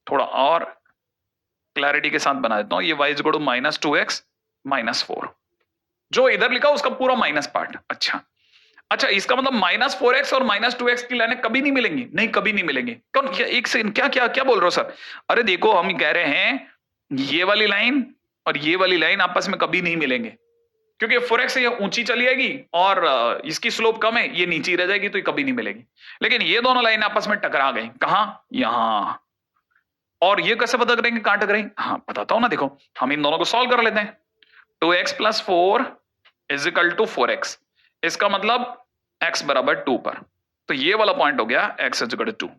थोड़ा और क्लैरिटी के साथ बना देता हूं, ये y is equal to minus 2x minus 4, जो इधर लिखा उसका पूरा माइनस पार्ट। अच्छा, इसका मतलब माइनस 4x और माइनस 2x की लाइनें कभी नहीं मिलेंगी, नहीं कभी नहीं मिलेंगी। कौन, एक सेकंड, क्या क्या क्या बोल रहे हो सर? अरे देखो, हम कह रहे हैं ये वाली लाइन और ये वाली लाइन आपस में कभी नहीं मिलेंगे, क्योंकि 4x ये ऊंची चली जाएगी और इसकी स्लोप कम है, ये नीचे रह जाएगी, तो ये कभी नहीं मिलेगी। लेकिन ये दोनों लाइन आपस में टकरा गई, कहां? यहां। और ये कैसे पता करेंगे कहां टकराई? हाँ बताता हूं ना, देखो हम इन दोनों को सॉल्व कर लेते हैं। 2x plus 4 is equal to 4x, इसका मतलब x बराबर 2 पर, तो ये वाला पॉइंट हो गया x is equal to 2।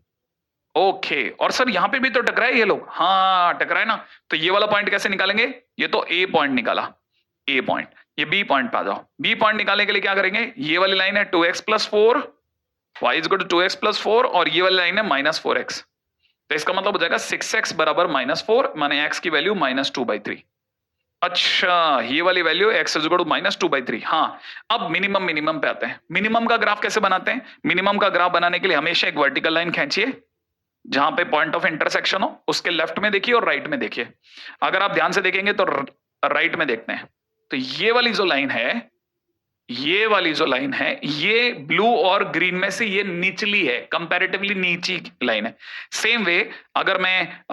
Okay, और सर यहां पे भी तो टकराए ये लोग, हाँ टकराए ना, तो ये वाला पॉइंट कैसे निकालेंगे? ये तो ए पॉइंट निकाला, ए पॉइंट, ये बी पॉइंट पे आ जाओ। बी पॉइंट निकालने के लिए क्या करेंगे? ये वाली लाइन है 2x plus 4, y is equal to 2x plus 4, और ये वाली लाइन है माइनस 4x, तो इसका मतलब हो जाएगा 6x बराबर माइनस 4, माने x की वैल्यू माइनस 2/3। अच्छा, ये वाली value x is equal to minus 2/3। हाँ, अब मिनिमम मिनिमम पे आते हैं। मिनिमम का ग्राफ कैसे बनाते हैं? मिनिमम का ग्राफ बनाने के लिए हमेशा एक वर्टिकल लाइन खींचिए, जहां पे पॉइंट ऑफ इंटरसेक्शन हो उसके लेफ्ट में देखिए और राइट में देखिए। अगर आप ध्यान से देखेंगे तो राइट में देखते हैं, तो ये वाली जो लाइन है, ये वाली जो लाइन है, ये ब्लू और ग्रीन में से ये निचली है, कंपैरेटिवली नीची लाइन है। सेम वे अगर मैं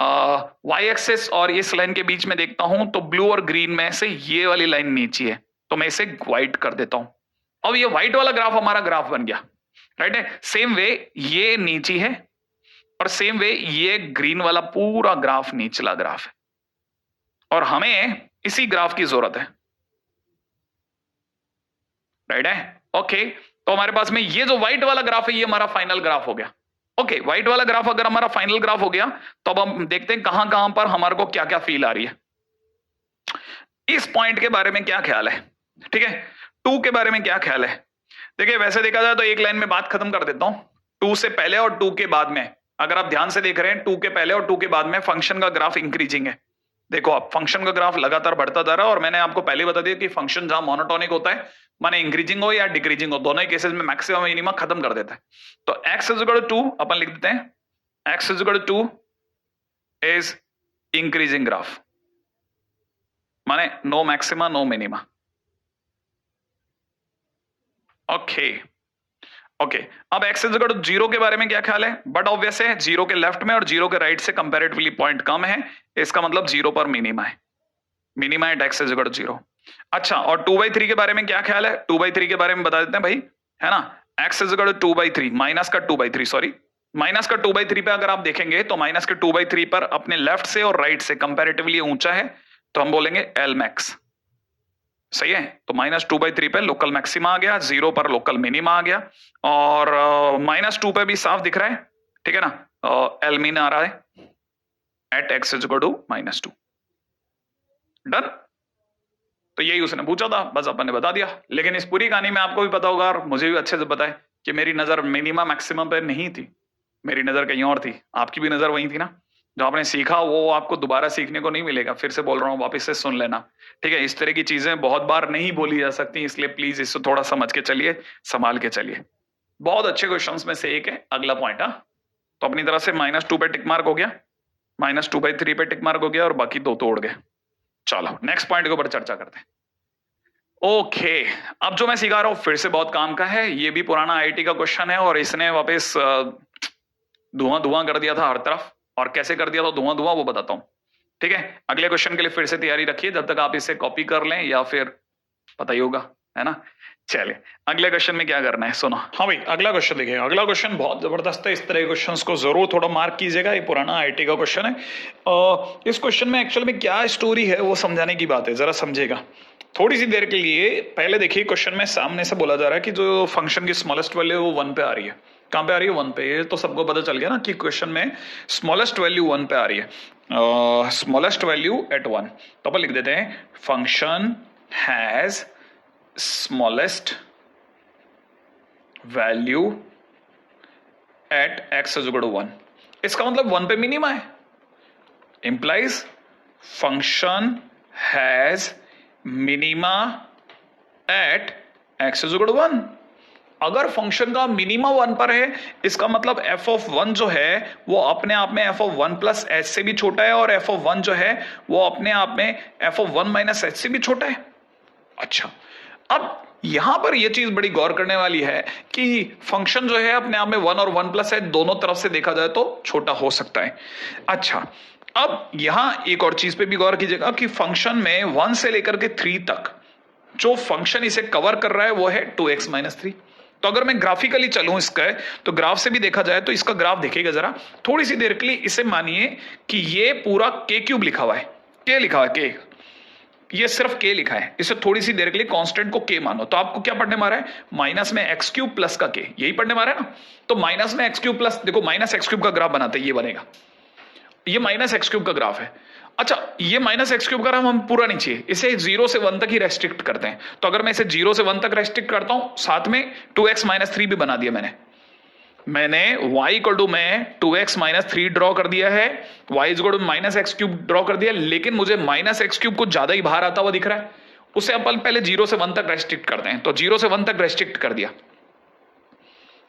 वाई एक्सिस और इस लाइन के बीच में देखता हूं तो ब्लू और ग्रीन में से ये वाली लाइन नीची है, तो मैं इसे व्हाइट कर देता हूं। अब ये व्हाइट वाला ग्राफ हमारा ग्राफ बन गया, राइट है। सेम वे ये नीची है, और सेम वे ये ग्रीन वाला पूरा ग्राफ निचला ग्राफ है, और हमें इसी ग्राफ की जरूरत है, राइट है। ओके, तो हमारे पास में ये जो व्हाइट वाला ग्राफ है ये हमारा फाइनल ग्राफ हो गया। ओके, व्हाइट वाला ग्राफ अगर हमारा फाइनल ग्राफ हो गया तो अब हम देखते हैं कहां कहां पर हमारे को क्या क्या फील आ रही है। इस पॉइंट के बारे में क्या ख्याल है, ठीक है। 2 के बारे में क्या ख्याल है? देखिए वैसे देखा जाए तो एक लाइन में बात खत्म कर देता हूं। 2 से पहले और 2 के बाद में, अगर आप ध्यान से देख रहे हैं, 2 के पहले और 2 के बाद में फंक्शन का ग्राफ इंक्रीजिंग है। देखो आप, फंक्शन का ग्राफ लगातार बढ़ता जा रहा है, और मैंने आपको पहले बता दिया कि फंक्शन जहां मोनोटोनिक होता है, माने इंक्रीजिंग हो या डिक्रीजिंग हो, दोनों ही केसेस में मैक्सिमम मिनिमम खत्म कर देता है। तो x इज इक्वल टू 2 अपन लिख देते हैं, x is equal to 2 is increasing graph, माने no maxima no minima. Okay okay, अब x इज इक्वल टू 0 के बारे में क्या ख्याल है? बट ऑब्वियस है, 0 के लेफ्ट में और 0 के राइट से कंपैरेटिवली पॉइंट कम है, इसका मतलब 0 पर मिनिमा है, minima at x is equal to 0। अच्छा, और 2/3 के बारे में क्या ख्याल है? 2/3 के बारे में बता देते हैं भाई, है ना। x is equal to 2/3, minus का 2/3, सॉरी माइनस का 2/3 पे अगर आप देखेंगे तो माइनस के 2/3 पर अपने लेफ्ट से और राइट से कंपैरेटिवली ऊंचा है, तो हम बोलेंगे एल मैक्स, सही है। तो माइनस 2/3 पे लोकल मैक्सिमा आ गया, 0 पर लोकल मिनिमा आ गया, और माइनस 2 पे भी साफ दिख रहा है, ठीक है ना, एल मीन आ रहा है at x is equal to -2। Done. तो यही उसने पूछा था, बस अपन ने बता दिया। लेकिन इस पूरी कहानी में आपको भी पता होगा और मुझे भी अच्छे से पता है कि मेरी नजर मिनिमम मैक्सिमम पे नहीं थी, मेरी नजर कहीं और थी। आपकी भी नजर वही थी ना। जो आपने सीखा वो आपको दोबारा सीखने को नहीं मिलेगा, फिर से बोल रहा हूँ, वापस से सुन लेना, ठीक है। इस तरह की चीजें बहुत बार नहीं बोली जा सकती, इसलिए प्लीज इसको थोड़ा समझ के चलिए, संभाल के चलिए। बहुत अच्छे क्वेश्चंस में से एक है अगला पॉइंट। तो अपनी तरह से -2 पे टिक मार्क हो गया, -2/3 पे टिक मार्क हो गया, और बाकी 2 तो उड़ गए। चलो नेक्स्ट पॉइंट के ऊपर चर्चा करते हैं। ओके, अब जो मैं सिखा रहा हूं फिर से बहुत काम का है, ये भी पुराना आईआईटी का क्वेश्चन है, और इसने वापस धुआं धुआं कर दिया था हर तरफ। और कैसे कर दिया था धुआं धुआं वो बताता हूं, ठीक है। अगले क्वेश्चन के लिए फिर से तैयारी रखिए, जब तक आप इसे कॉपी कर लें या फिर पता ही होगा, है ना। चलिए अगले क्वेश्चन में क्या करना है सुनो। हाँ भाई, अगला क्वेश्चन देखिए, अगला क्वेश्चन बहुत जबरदस्त है। इस तरह के क्वेश्चंस को जरूर थोड़ा मार्क कीजिएगा, ये पुराना आईआईटी का क्वेश्चन है। इस क्वेश्चन में एक्चुअल में क्या स्टोरी है वो समझाने की बात है, जरा समझेगा थोड़ी सी देर के लिए। पहले देखिए क्वेश्चन में सामने से बोला जा रहा है कि जो फंक्शन की स्मॉलेस्ट वैल्यू है वो 1 पे आ रही है। कहां पे आ रही है? 1 पे। ये तो सबको पता चल गया ना कि क्वेश्चन में स्मॉलेस्ट वैल्यू 1 पे आ रही है, स्मॉलेस्ट वैल्यू एट 1। तो अपन लिख देते हैं function has smallest value at x is equal to 1। इसका मतलब 1 पे मिनिमा है, implies function has minima at x is equal to 1। अगर फंक्शन का मिनिमा 1 पर है, इसका मतलब f ऑफ 1 जो है वो अपने आप में f ऑफ 1 प्लस h से भी छोटा है, और f ऑफ 1 जो है वो अपने आप में f ऑफ 1 माइनस h से भी छोटा है। अच्छा, अब यहां पर यह चीज बड़ी गौर करने वाली है कि फंक्शन जो है अपने आप में 1 और 1 प्लस h दोनों तरफ से देखा जाए तो छोटा हो सकता है। अच्छा, अब यहां एक और चीज पे भी गौर कीजिएगा कि फंक्शन में 1 से लेकर के 3 तक जो फंक्शन इसे कवर कर रहा है वो है 2x माइनस 3। तो अगर मैं ग्राफिकली चलूं इसका, तो ग्राफ से भी देखा जाए तो इसका ग्राफ देखिएगा जरा थोड़ी सी देर के लिए। इसे मानिए कि ये पूरा k क्यूब लिखा हुआ है, k लिखा हुआ है, k, ये सिर्फ k लिखा है। इसे थोड़ी सी देर के लिए कांस्टेंट को k मानो, तो आपको क्या पढ़ने मारा है, माइनस में एक्स क्यूब प्लस का k, यही पढ़ने मारा है ना। तो माइनस में एक्स क्यूब प्लस, देखो माइनस एक्स क्यूब का ग्राफ बनाते हैं, ये बनेगा, ये माइनस एक्स क्यूब का ग्राफ है। अच्छा, ये माइनस एक्स क्यूब का ग्राफ हम पूरा नहीं चाहिए, इसे 0 से 1 तक ही रेस्ट्रिक्ट करते हैं। तो अगर मैं इसे 0 से 1 तक रेस्ट्रिक्ट करता हूं, साथ में 2x माइनस 3 भी बना दिया मैंने y इक्वल टू में 2x माइनस 3 ड्रॉ कर दिया है, y equal to minus x cube draw कर दिया। लेकिन मुझे माइनस एक्स क्यूब कुछ ज्यादा ही बाहर आता हुआ दिख रहा है, उसे अपन पहले 0 से 1 तक रेस्ट्रिक्ट करते हैं। तो 0 से 1 तक रेस्ट्रिक्ट कर दिया,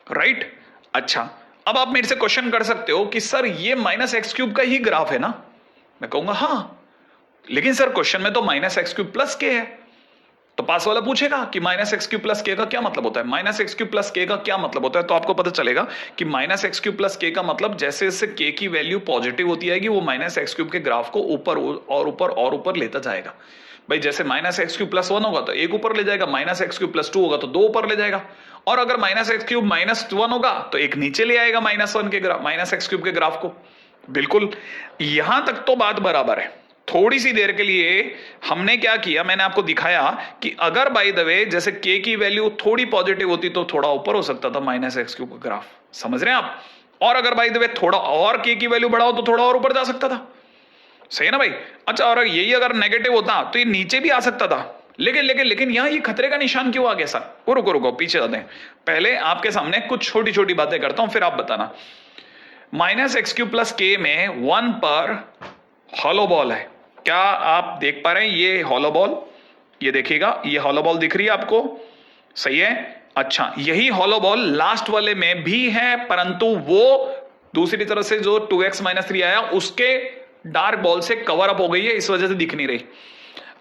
राइट। अच्छा, अब आप मेरे से क्वेश्चन कर सकते हो कि सर ये माइनस एक्स क्यूब का ही ग्राफ है ना। मैं कहूंगा हाँ, लेकिन सर क्वेश्चन में तो माइनस एक्स क्यूब प्लस के है। तो पास वाला पूछेगा कि माइनस एक्स क्यूब प्लस के का क्या मतलब होता है, माइनस एक्स क्यूब प्लस के का क्या मतलब होता है। तो आपको पता चलेगा कि माइनस एक्स क्यूब प्लस के का मतलब जैसे जैसे के की वैल्यू पॉजिटिव होती जाएगी, वो माइनस एक्स क्यूब के ग्राफ को ऊपर और ऊपर और ऊपर लेता जाएगा। भाई जैसे माइनस एक्स क्यूब प्लस 1 होगा तो 1 ऊपर ले जाएगा, माइनस एक्स क्यूब प्लस 2 होगा तो 2 ऊपर ले जाएगा, और अगर माइनस एक्स क्यूब माइनस 1 होगा तो 1 नीचे ले आएगा माइनस 1 के ग्राफ, माइनस एक्स क्यूब के ग्राफ को। बिल्कुल, यहां तक तो बात बराबर है। थोड़ी सी देर के लिए हमने क्या किया, मैंने आपको दिखाया कि अगर बाय द वे जैसे के की वैल्यू थोड़ी पॉजिटिव होती तो थोड़ा ऊपर हो सकता था माइनस एक्स क्यूब का ग्राफ, समझ रहे हैं आप। और अगर बाय द वे थोड़ा और के की वैल्यू बढ़ाओ तो थोड़ा और ऊपर जा सकता था, सही है ना भाई। अच्छा, और यही अगर नेगेटिव होता तो ये नीचे भी आ सकता था। लेकिन यहां ये खतरे का निशान क्यों आ गया सर। रुको पीछे जाते हैं, पहले आपके सामने कुछ छोटी छोटी बातें करता हूं, फिर आप बताना। माइनस एक्स क्यूब प्लस के में 1 पर हॉलो बॉल है, क्या आप देख पा रहे हैं ये हॉलो बॉल, ये देखिएगा ये हॉलो बॉल दिख रही है आपको, सही है। अच्छा, यही हॉलो बॉल लास्ट वाले में भी है, परंतु वो दूसरी तरफ से जो 2x माइनस 3 आया उसके डार्क बॉल से कवर अप हो गई है, इस वजह से दिख नहीं रही।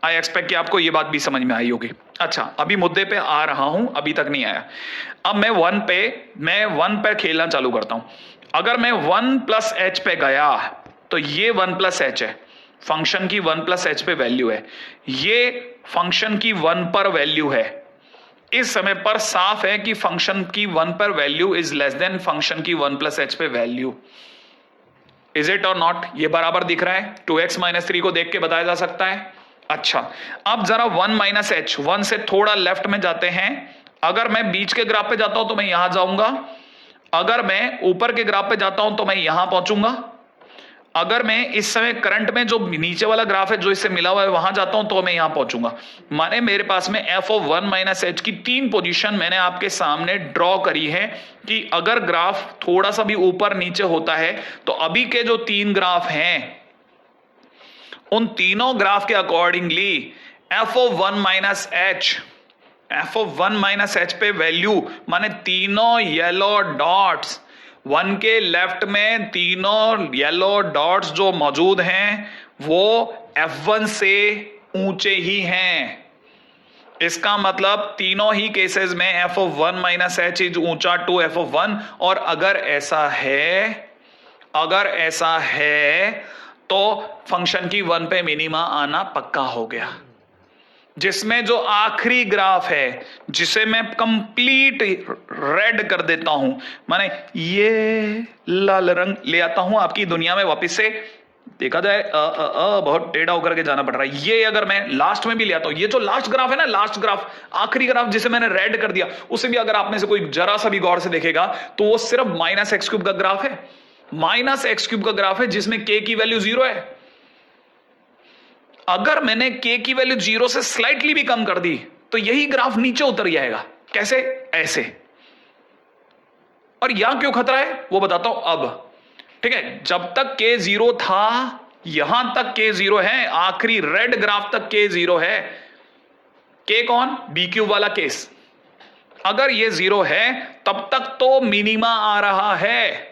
आई एक्सपेक्ट कि आपको ये बात भी समझ में आई होगी। अच्छा, अभी मुद्दे पे आ रहा हूं, अभी तक नहीं आया। अब मैं 1 पे खेलना चालू करता हूं। अगर मैं 1 प्लस एच पे गया तो ये 1 प्लस एच है, फंक्शन की 1 प्लस एच पे वैल्यू है, ये फंक्शन की 1 पर वैल्यू है। इस समय पर साफ है कि फंक्शन की 1 पर value is less than function की 1 प्लस एच पे वैल्यू। इज इट और नॉट, ये बराबर दिख रहा है, 2x माइनस 3 को देख के बताया जा सकता है। अच्छा, अब जरा 1 माइनस एच, 1 से थोड़ा लेफ्ट में जाते हैं। अगर मैं बीच के ग्राफ पे जाता हूं तो मैं यहां जाऊंगा, अगर मैं ऊपर के ग्राफ पे जाता हूं तो मैं यहां पहुंचूंगा, अगर मैं इस समय करंट में जो नीचे वाला ग्राफ है जो इससे मिला हुआ है वहां जाता हूं तो मैं यहां पहुंचूंगा। माने मेरे पास में f ऑफ 1 माइनस एच की 3 पोजीशन मैंने आपके सामने ड्रॉ करी है कि अगर ग्राफ थोड़ा सा भी ऊपर नीचे होता है तो अभी के जो 3 ग्राफ हैं उन तीनों ग्राफ के accordingly f of 1 minus H, f of 1 minus H पे वैल्यू, माने तीनों येलो डॉट्स 1 के लेफ्ट में तीनों येलो डॉट्स जो मौजूद हैं वो f1 से ऊंचे ही हैं। इसका मतलब तीनों ही केसेस में f of 1 minus H is ऊंचा टू f ऑफ 1। और अगर ऐसा है तो फंक्शन की 1 पे मिनिमा आना पक्का हो गया। जिसमें जो आखिरी ग्राफ है जिसे मैं कंप्लीट रेड कर देता हूं, माने ये लाल रंग ले आता हूं आपकी दुनिया में वापस से, देखा जाए बहुत टेढ़ा होकर के जाना पड़ रहा है। ये अगर मैं लास्ट में भी ले आता हूं, ये जो लास्ट ग्राफ है ना, लास्ट ग्राफ आखिरी ग्राफ जिसे मैंने रेड कर दिया, उसे भी अगर आप में से कोई जरा सा भी गौर से देखेगा तो वो सिर्फ माइनस एक्स क्यूब का ग्राफ है, माइनस एक्स क्यूब का ग्राफ है जिसमें k की वैल्यू 0 है। अगर मैंने k की वैल्यू 0 से स्लाइटली भी कम कर दी तो यही ग्राफ नीचे उतर जाएगा। कैसे? ऐसे। और यहां क्यों खतरा है वो बताता हूं अब, ठीक है। जब तक k 0 था यहां तक k 0 है, आखिरी रेड ग्राफ तक k 0 है। k कौन? बी क्यूब वाला केस। अगर ये 0 है तब तक तो मिनिमा आ रहा है,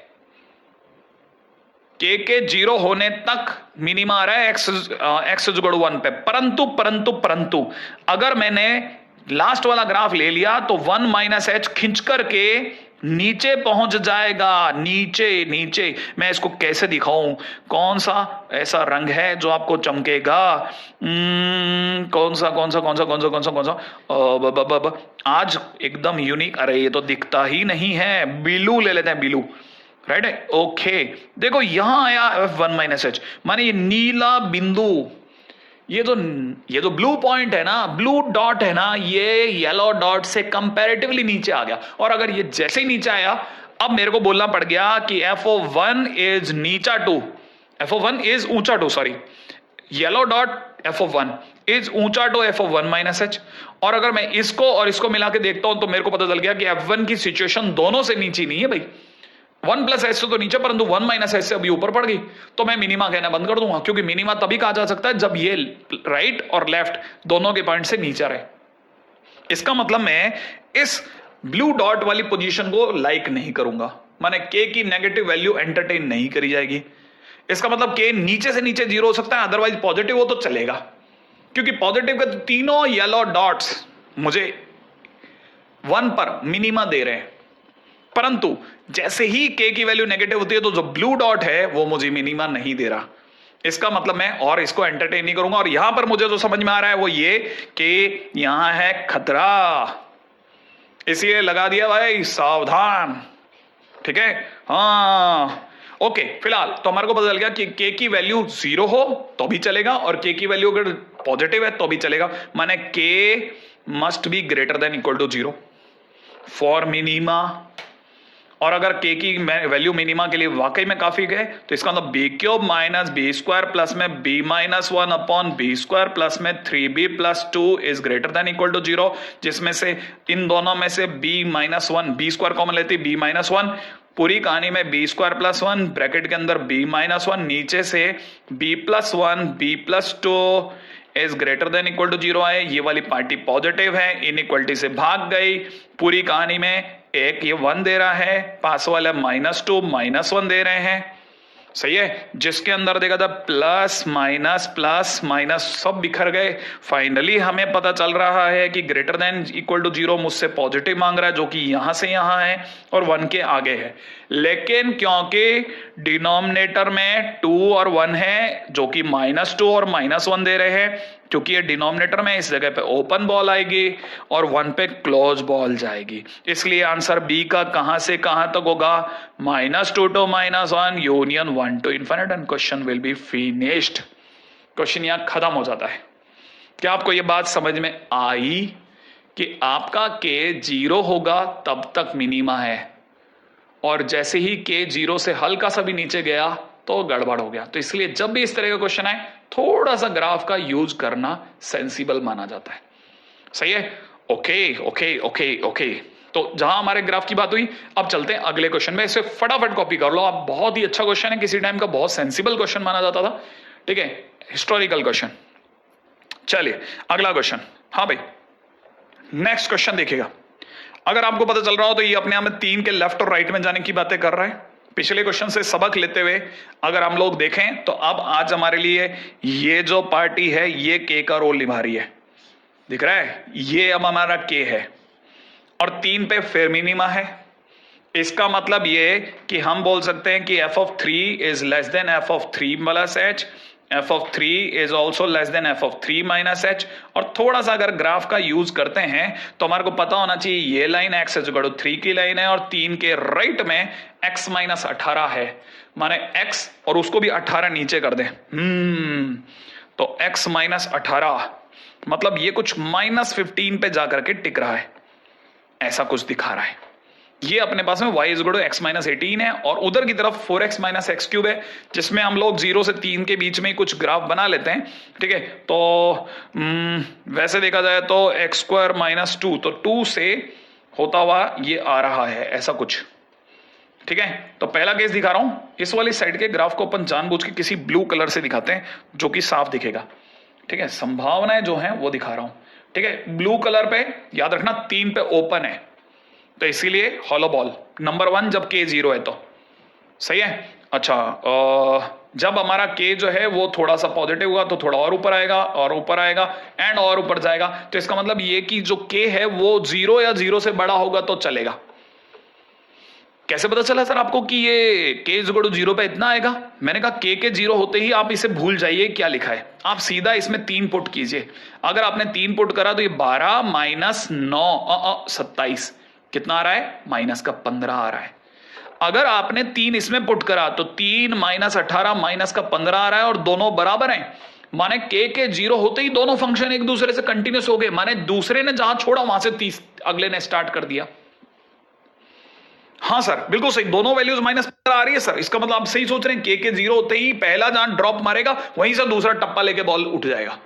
k के 0 होने तक मिनिमा आ रहा है x जुगड़ 1 पे। परंतु अगर मैंने लास्ट वाला ग्राफ ले लिया तो 1 माइनस एच खिंच करके नीचे पहुंच जाएगा, नीचे नीचे। मैं इसको कैसे दिखाऊं, कौन सा ऐसा रंग है जो आपको चमकेगा? कौन सा कौन सा कौन सा कौन सा कौन सा कौन सा आज एकदम यूनिक। अरे ये तो दिखता ही नहीं है, ब्लू ले लेते हैं, ब्लू। राइट है, ओके। देखो यहां आया F1 माइनस एच, माने ये नीला बिंदु, ये जो ब्लू पॉइंट है ना, ब्लू डॉट है ना, ये येलो डॉट से कंपैरेटिवली नीचे आ गया। और अगर ये जैसे ही नीचे आया, अब मेरे को बोलना पड़ गया कि FO1 इज नीचा टू, FO1 इज ऊंचा to, sorry, yellow dot FO1 is ऊंचा टू FO1 माइनस एच। और अगर मैं इसको और इसको मिला के देखता हूं तो मेरे को पता चल गया कि F1 की सिचुएशन दोनों से नीचे नहीं है भाई, 1 प्लस एच से तो नीचे, परंतु 1 माइनस एच से अभी ऊपर पड़ गई। तो मैं मिनिमा कहना बंद कर दूंगा, क्योंकि मिनिमा तभी कहा जा सकता है जब ये राइट और लेफ्ट दोनों के पॉइंट से नीचे रहे। इसका मतलब मैं इस ब्लू डॉट वाली पोजीशन को लाइक नहीं करूंगा, माने के की नेगेटिव वैल्यू एंटरटेन नहीं करी जाएगी। इसका मतलब के नीचे से नीचे 0 हो सकता है, अदरवाइज पॉजिटिव हो तो चलेगा, क्योंकि पॉजिटिव के तीनों येलो डॉट्स मुझे 1 पर मिनिमा दे रहे हैं। परंतु जैसे ही के की वैल्यू नेगेटिव होती है तो जो ब्लू डॉट है वो मुझे मिनिमा नहीं दे रहा। इसका मतलब मैं और इसको एंटरटेन नहीं करूंगा। और यहां पर मुझे जो समझ में आ रहा है वो ये कि यहां है खतरा, इसलिए लगा दिया भाई सावधान। ठीक है, हाँ ओके। फिलहाल तो हमारे को पता चल गया कि के की वैल्यू 0 हो तो भी चलेगा और के की वैल्यू अगर पॉजिटिव है तो भी चलेगा, माने के must be greater than equal to 0 for minima. और अगर के की वैल्यू मिनिमा के लिए वाकई में काफी गए तो इसका मतलब b cube minus b square plus में b minus 1 upon b square plus में 3b plus 2 is greater than equal to 0, जिसमें से इन दोनों में से b minus 1, b square common लेती b माइनस 1, पूरी कहानी में बी स्क्वायर प्लस 1 ब्रैकेट के अंदर b माइनस 1, नीचे से b plus 1 b plus 2 is greater than equal to 0 आए। ये वाली पार्टी पॉजिटिव है, इनइक्वलिटी से भाग गई। पूरी कहानी में एक ये 1 दे रहा है, पास वाला -2 -1 दे रहे हैं, सही है। जिसके अंदर देखा था प्लस माइनस सब बिखर गए। फाइनली हमें पता चल रहा है कि ग्रेटर देन इक्वल टू 0 मुझसे पॉजिटिव मांग रहा है, जो कि यहां से यहां है और 1 के आगे है। लेकिन क्योंकि डिनोमिनेटर में 2 और 1 है, जो कि -2 और -1 दे रहे हैं, क्योंकि ये डिनोमिनेटर में इस जगह पे ओपन बॉल आएगी और 1 पे क्लोज बॉल जाएगी, इसलिए आंसर बी का कहां से कहां तक होगा, -2 to -1 union 1 to infinite and question will be finished. Question यहां खत्म हो जाता है। क्या आपको ये बात समझ में आई कि आपका के 0 होगा तब तक मिनिमा है, और जैसे ही के 0 से हल्का सा भी नीचे गया तो गड़बड़ हो गया। तो इसलिए जब भी इस तरह का क्वेश्चन आए थोड़ा सा ग्राफ का यूज करना सेंसिबल माना जाता है, सही है। ओके ओके ओके ओके, तो जहां हमारे ग्राफ की बात हुई, अब चलते हैं अगले क्वेश्चन में। इसे फटाफट कॉपी कर लो आप, बहुत ही अच्छा क्वेश्चन है, किसी टाइम का बहुत सेंसिबल क्वेश्चन माना जाता था। ठीक है, हिस्टोरिकल क्वेश्चन। चलिए अगला क्वेश्चन। हाँ भाई, नेक्स्ट क्वेश्चन देखिएगा। अगर आपको पता चल रहा हो तो ये अपने आप में 3 के लेफ्ट और राइट में जाने की बातें कर रहा है। पिछले क्वेश्चन से सबक लेते हुए अगर हम लोग देखें तो अब आज हमारे लिए ये जो पार्टी है ये के का रोल निभा रही है, दिख रहा है, ये अब हमारा के है और 3 पे फिर मिनिमा है। इसका मतलब ये कि हम बोल सकते हैं कि f(3) is less then f(3) plus h, f(3) is also less than f(3) minus h। और थोड़ा सा अगर ग्राफ का यूज करते हैं तो हमारे को पता होना चाहिए ये line x is equal to 3 की लाइन है और 3 के राइट में x माइनस 18 है, माने x और उसको भी 18 नीचे कर दें, तो x माइनस 18 मतलब ये कुछ -15 पे जाकर के टिक रहा है, ऐसा कुछ दिखा रहा है। ये अपने पास में y is equal to x minus 18 है और उधर की तरफ 4x माइनस एक्स क्यूब है, जिसमें हम लोग 0 से 3 के बीच में कुछ ग्राफ बना लेते हैं। ठीक है, तो वैसे देखा जाए तो x स्क्वायर माइनस 2, तो 2 से होता हुआ ये आ रहा है ऐसा कुछ। ठीक है, तो पहला केस दिखा रहा हूं, इस वाली साइड के ग्राफ को अपन जानबूझ के किसी ब्लू कलर से दिखाते हैं जो कि साफ दिखेगा। ठीक है, संभावनाएं जो हैं वो दिखा रहा हूं। ठीक है, ब्लू कलर पे याद रखना 3 पे ओपन है, तो इसीलिए हॉलो बॉल नंबर 1 जब के 0 है तो सही है। अच्छा, जब हमारा के जो है वो थोड़ा सा पॉजिटिव होगा तो थोड़ा और ऊपर आएगा और ऊपर आएगा एंड और ऊपर जाएगा, तो इसका मतलब ये कि जो के है वो 0 या 0 से बड़ा होगा तो चलेगा। कैसे पता चला सर आपको कि ये k इज इक्वल टू 0 पे इतना आएगा? मैंने कहा k के 0 होते ही आप इसे भूल जाइए क्या लिखा है, आप सीधा इसमें 3 पुट कीजिए। अगर आपने 3 पुट करा तो ये 12 माइनस 9 27 कितना आ रहा है? माइनस का 15 आ रहा है। अगर आपने 3 इसमें पुट करा तो 3 माइनस 18 माइनस का 15 आ रहा है और दोनों बराबर हैं। माने k के 0 होते ही दोनों फंक्शन एक दूसरे से कंटिन्यूस हो गए, माने दूसरे ने जहां छोड़ा वहां से 30 अगले ने स्टार्ट कर दिया। हाँ सर बिल्कुल सही, दोनों वैल्यूज माइनस आ रही है सर, इसका मतलब आप सही सोच रहे हैं, k के 0 होते ही पहला जहां ड्रॉप मारेगा वहीं से दूसरा टप्पा लेके बॉल उठ जाएगा।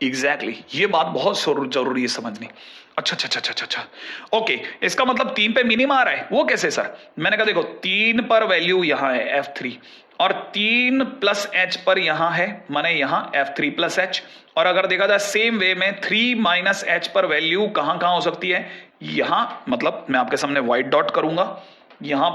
एग्जैक्टली ये बात बहुत जरूरी है समझनी। अच्छा अच्छा अच्छा अच्छा अच्छा ओके, इसका मतलब 3 पे मिनिमम आ रहा है, वो कैसे सर? मैंने कहा देखो 3 पर वैल्यू यहां है F3 और 3 प्लस एच पर यहां है, माने यहां F3 प्लस एच। और अगर देखा जाए सेम वे में 3 माइनस एच पर वैल्यू कहां कहां हो सकती है? यहां, मतलब मैं आपके सामने व्हाइट डॉट करूंगा, यहां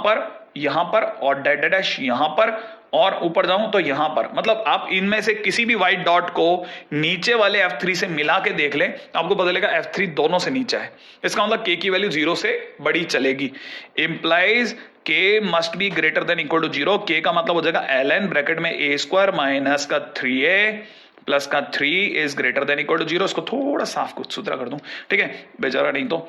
पर और डैश डैश यहां पर, और ऊपर जाऊं तो यहां पर। मतलब आप इनमें से किसी भी व्हाइट डॉट को नीचे वाले F3 से मिला के देख लें, आपको पता चलेगा F3 दोनों से नीचे है। इसका मतलब k की वैल्यू 0 से बड़ी चलेगी, implies k must be greater than equal to 0। k का मतलब हो जाएगा ln ब्रैकेट में a स्क्वायर माइनस का 3a प्लस का 3 is greater than equal to 0। इसको थोड़ा साफ कुछ सुथरा कर दूं, ठीक है, बेचारा नहीं तो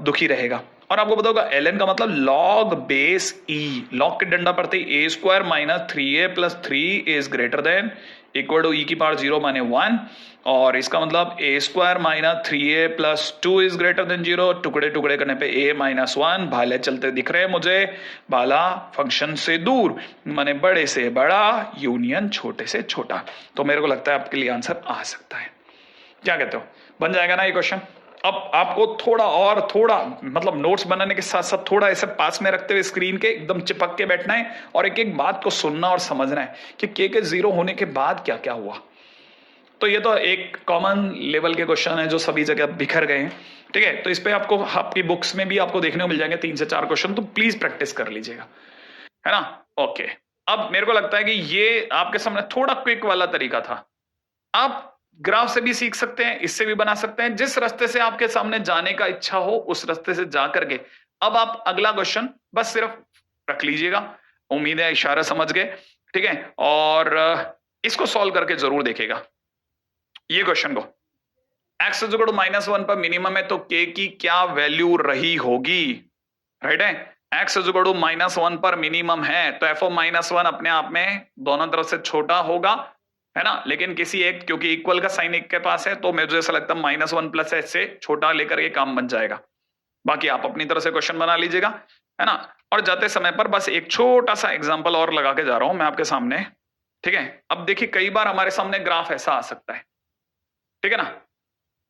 दुखी रहेगा। और आपको पता होगा ln का मतलब log बेस e, log के डंडा पड़ते ही a square minus 3a plus 3 is greater than equal to e की पावर 0 माने 1। और इसका मतलब a square minus 3a plus 2 is greater than 0। टुकड़े टुकड़े करने पे a माइनस 1, भाले चलते दिख रहे हैं मुझे, भाला फंक्शन से दूर माने बड़े से बड़ा यूनियन छोटे से छोटा। तो मेरे को लगता है आपके लिए आंसर आ सकता है, क्या कहते हो? बन जाएगा ना ये क्वेश्चन? अब आपको थोड़ा मतलब नोट्स बनाने के साथ साथ थोड़ा ऐसे पास में रखते हुए स्क्रीन के एकदम चिपक के बैठना है और एक एक बात को सुनना और समझना है कि k के 0 होने के बाद क्या क्या हुआ। तो ये तो एक कॉमन लेवल के क्वेश्चन है जो सभी जगह बिखर गए हैं, ठीक है। तो इस पे आपको आपकी बुक्स में भी आपको देखने को मिल जाएंगे 3 से 4 क्वेश्चन, तो प्लीज प्रैक्टिस कर लीजिएगा, है ना? ओके, अब मेरे को लगता है कि ये आपके सामने थोड़ा क्विक वाला तरीका था। आप ग्राफ से भी सीख सकते हैं, इससे भी बना सकते हैं, जिस रास्ते से आपके सामने जाने का इच्छा हो उस रास्ते से जा करके अब आप अगला क्वेश्चन बस सिर्फ रख लीजिएगा। उम्मीद है इशारा समझ गए, ठीक है। और इसको सॉल्व करके जरूर देखेगा ये क्वेश्चन को। x इज इक्वल टू -1 पर मिनिमम है तो k की क्या वैल्यू रही होगी? राइट है, x इज इक्वल टू -1 पर मिनिमम है तो f ऑफ -1 अपने आप में दोनों तरफ से छोटा होगा, है ना। लेकिन किसी एक, क्योंकि इक्वल का साइन एक के पास है तो मुझे ऐसा लगता है -1 प्लस एच से छोटा लेकर ये काम बन जाएगा। बाकी आप अपनी तरह से क्वेश्चन बना लीजिएगा, है ना। और जाते समय पर बस एक छोटा सा एग्जांपल और लगा के जा रहा हूं मैं आपके सामने, ठीक है। अब देखिए कई बार हमारे सामने ग्राफ ऐसा आ सकता है, ठीक है ना।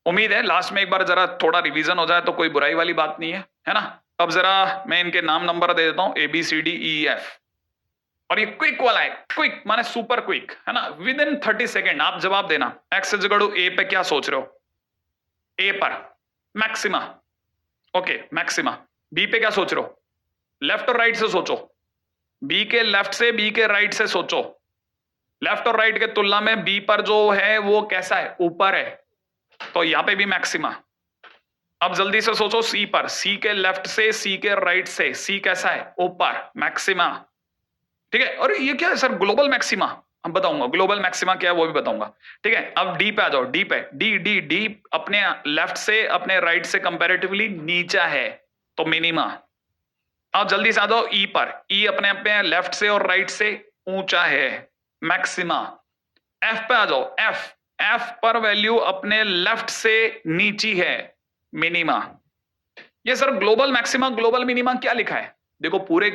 उम्मीद है लास्ट में एक बार जरा थोड़ा रिवीजन हो जाए तो कोई बुराई वाली बात नहीं है ना। अब जरा मैं इनके नाम नंबर दे देता हूं ABCDEF, और ये क्विक वाला है, क्विक माने सुपर क्विक, है ना। विद इन 30 सेकेंड आप जवाब देना। x is equal to a पे क्या सोच रहे हो? a पर मैक्सिमा, ओके मैक्सिमा। b पे क्या सोच रहे हो? लेफ्ट और राइट से सोचो, b के लेफ्ट से b के राइट से सोचो। लेफ्ट और राइट के तुलना में b पर जो है वो कैसा है? ऊपर है, तो यहां पे भी मैक्सिमा। अब जल्दी से सोचो c पर, c के लेफ्ट से c के राइट से, c कैसा है? ऊपर, मैक्सिमा, ठीक है। और ये क्या है सर? ग्लोबल मैक्सिमा, हम बताऊंगा ग्लोबल मैक्सिमा क्या है वो भी बताऊंगा, ठीक है। अब डी पे आ जाओ, डी पे, डी अपने लेफ्ट से अपने राइट से कंपैरेटिवली नीचा है तो मिनिमा। अब जल्दी से आ जाओ ई पर, ई अपने अपने लेफ्ट से और राइट से ऊंचा है, मैक्सिमा। एफ पे आ जाओ, एफ पर वैल्यू अपने लेफ्ट से नीची है, मिनिमा। ये sir global maxima global minima क्या लिखा है? देखो पूरे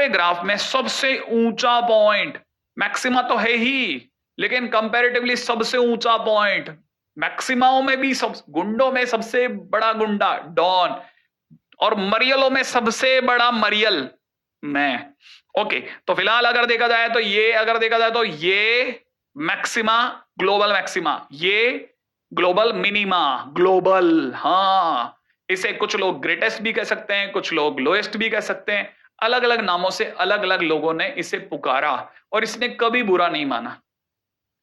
ग्राफ में सबसे ऊंचा पॉइंट मैक्सिमा तो है ही, लेकिन कंपैरेटिवली सबसे ऊंचा पॉइंट मैक्सिमाओं में भी, सब गुंडों में सबसे बड़ा गुंडा डॉन, और मरियलों में सबसे बड़ा मरियल मैं। ओके, तो फिलहाल अगर देखा जाए तो ये मैक्सिमा ग्लोबल मैक्सिमा, ये ग्लोबल मिनिमा ग्लोबल। हाँ, इसे कुछ लोग ग्रेटेस्ट भी कह सकते हैं, कुछ लोग लोएस्ट भी कह सकते हैं। अलग अलग नामों से अलग अलग लोगों ने इसे पुकारा और इसने कभी बुरा नहीं माना,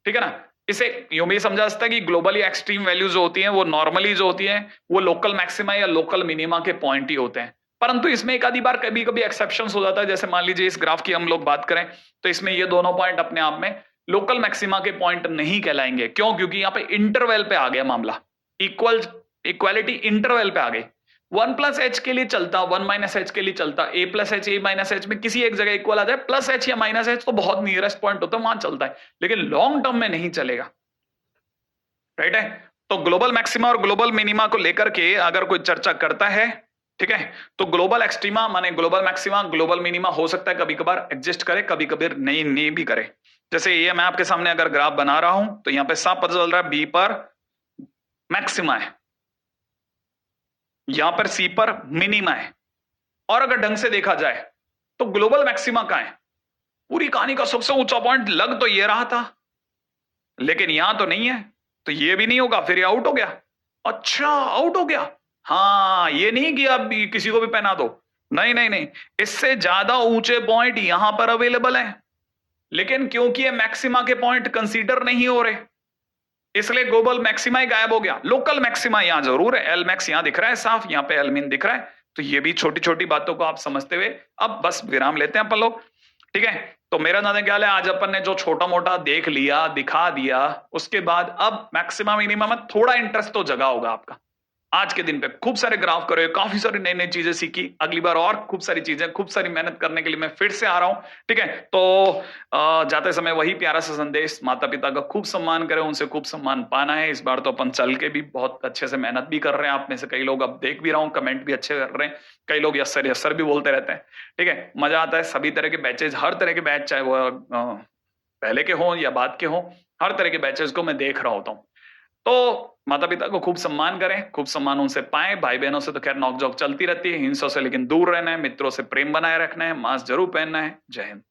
ठीक है ना। इसे यूं भी समझा सकता है कि ग्लोबली एक्सट्रीम वैल्यूज जो होती हैं वो नॉर्मली जो होती हैं वो लोकल मैक्सिमा या लोकल मिनिमा के पॉइंट ही होते हैं। परंतु इसमें एक आधी बार कभी कभी एक्सेप्शंस हो जाता है। जैसे मान लीजिए इस ग्राफ की हम लोग बात करें तो इसमें ये दोनों पॉइंट अपने आप में लोकल मैक्सिमा के पॉइंट नहीं कहलाएंगे। क्यों? क्योंकि यहां पे इंटरवल पे आ गया मामला, इक्वालिटी इंटरवल पे आ गई। 1 प्लस एच के लिए चलता, 1 माइनस एच के लिए चलता, ए प्लस एच, ए माइनस एच में किसी एक जगह इक्वल आ जाए, प्लस एच या माइनस एच तो बहुत नियरेस्ट पॉइंट होता है, वहां चलता है, लेकिन लॉन्ग टर्म में नहीं चलेगा। राइट है? तो ग्लोबल मैक्सिमा और ग्लोबल मिनिमा को लेकर के अगर कोई चर्चा करता है, ठीक है, तो ग्लोबल एक्सट्रीमा माने ग्लोबल मैक्सिमा, ग्लोबल मिनिमा हो सकता है कभी कभार एग्जिस्ट करे, कभी कभी नहीं भी करे। जैसे ये मैं आपके सामने अगर ग्राफ बना रहा हूं तो यहां पे साफ पता चल रहा है बी पर मैक्सिमा है, यहां पर सी पर मिनिमा है। और अगर ढंग से देखा जाए तो ग्लोबल मैक्सिमा कहां है? पूरी कहानी का सबसे ऊंचा पॉइंट लग तो ये रहा था, लेकिन यहां तो नहीं है, तो ये भी नहीं होगा, फिर ये आउट हो गया। अच्छा, आउट हो गया। हाँ, ये नहीं कि आप किसी को भी पहना दो, नहीं नहीं नहीं, इससे ज्यादा ऊंचे पॉइंट यहां पर अवेलेबल है, लेकिन क्योंकि ये मैक्सिमा के पॉइंट कंसीडर नहीं हो रहे, इसलिए ग्लोबल मैक्सिमा ही गायब हो गया। लोकल मैक्सिमा यहां जरूर है, एल मैक्स यहां दिख रहा है साफ, यहां पे एल मिन दिख रहा है। तो ये भी छोटी छोटी बातों को आप समझते हुए अब बस विराम लेते हैं अपन लोग, ठीक है। तो मेरा ज्यादा ख्याल है आज अपन ने जो छोटा मोटा देख लिया, दिखा दिया, उसके बाद अब मैक्सिमम मिनिमम में थोड़ा इंटरेस्ट तो जगा होगा आपका। आज के दिन पे खूब सारे ग्राफ करे, काफी सारी नई नई चीजें सीखी, अगली बार और खूब सारी चीजें, खूब सारी मेहनत करने के लिए मैं फिर से आ रहा हूं, ठीक है। तो जाते समय वही प्यारा सा संदेश, माता पिता का खूब सम्मान करें, उनसे खूब सम्मान पाना है। इस बार तो अपन चल के भी बहुत अच्छे से मेहनत भी कर रहे हैं, आप में से कई लोग अब देख भी रहा हूँ, कमेंट भी अच्छे कर रहे हैं, कई लोग यस सर भी बोलते रहते हैं, ठीक है। मजा आता है, सभी तरह के बैचेज, हर तरह के बैच, चाहे वो पहले के हों या बाद के हों, हर तरह के बैचेज को मैं देख रहा होता हूँ। तो माता पिता को खूब सम्मान करें, खूब सम्मान उनसे पाएं। भाई बहनों से तो खैर नोक झोंक चलती रहती है, हिंसों से लेकिन दूर रहना है, मित्रों से प्रेम बनाए रखना है, मास्क जरूर पहनना है। जय हिंद।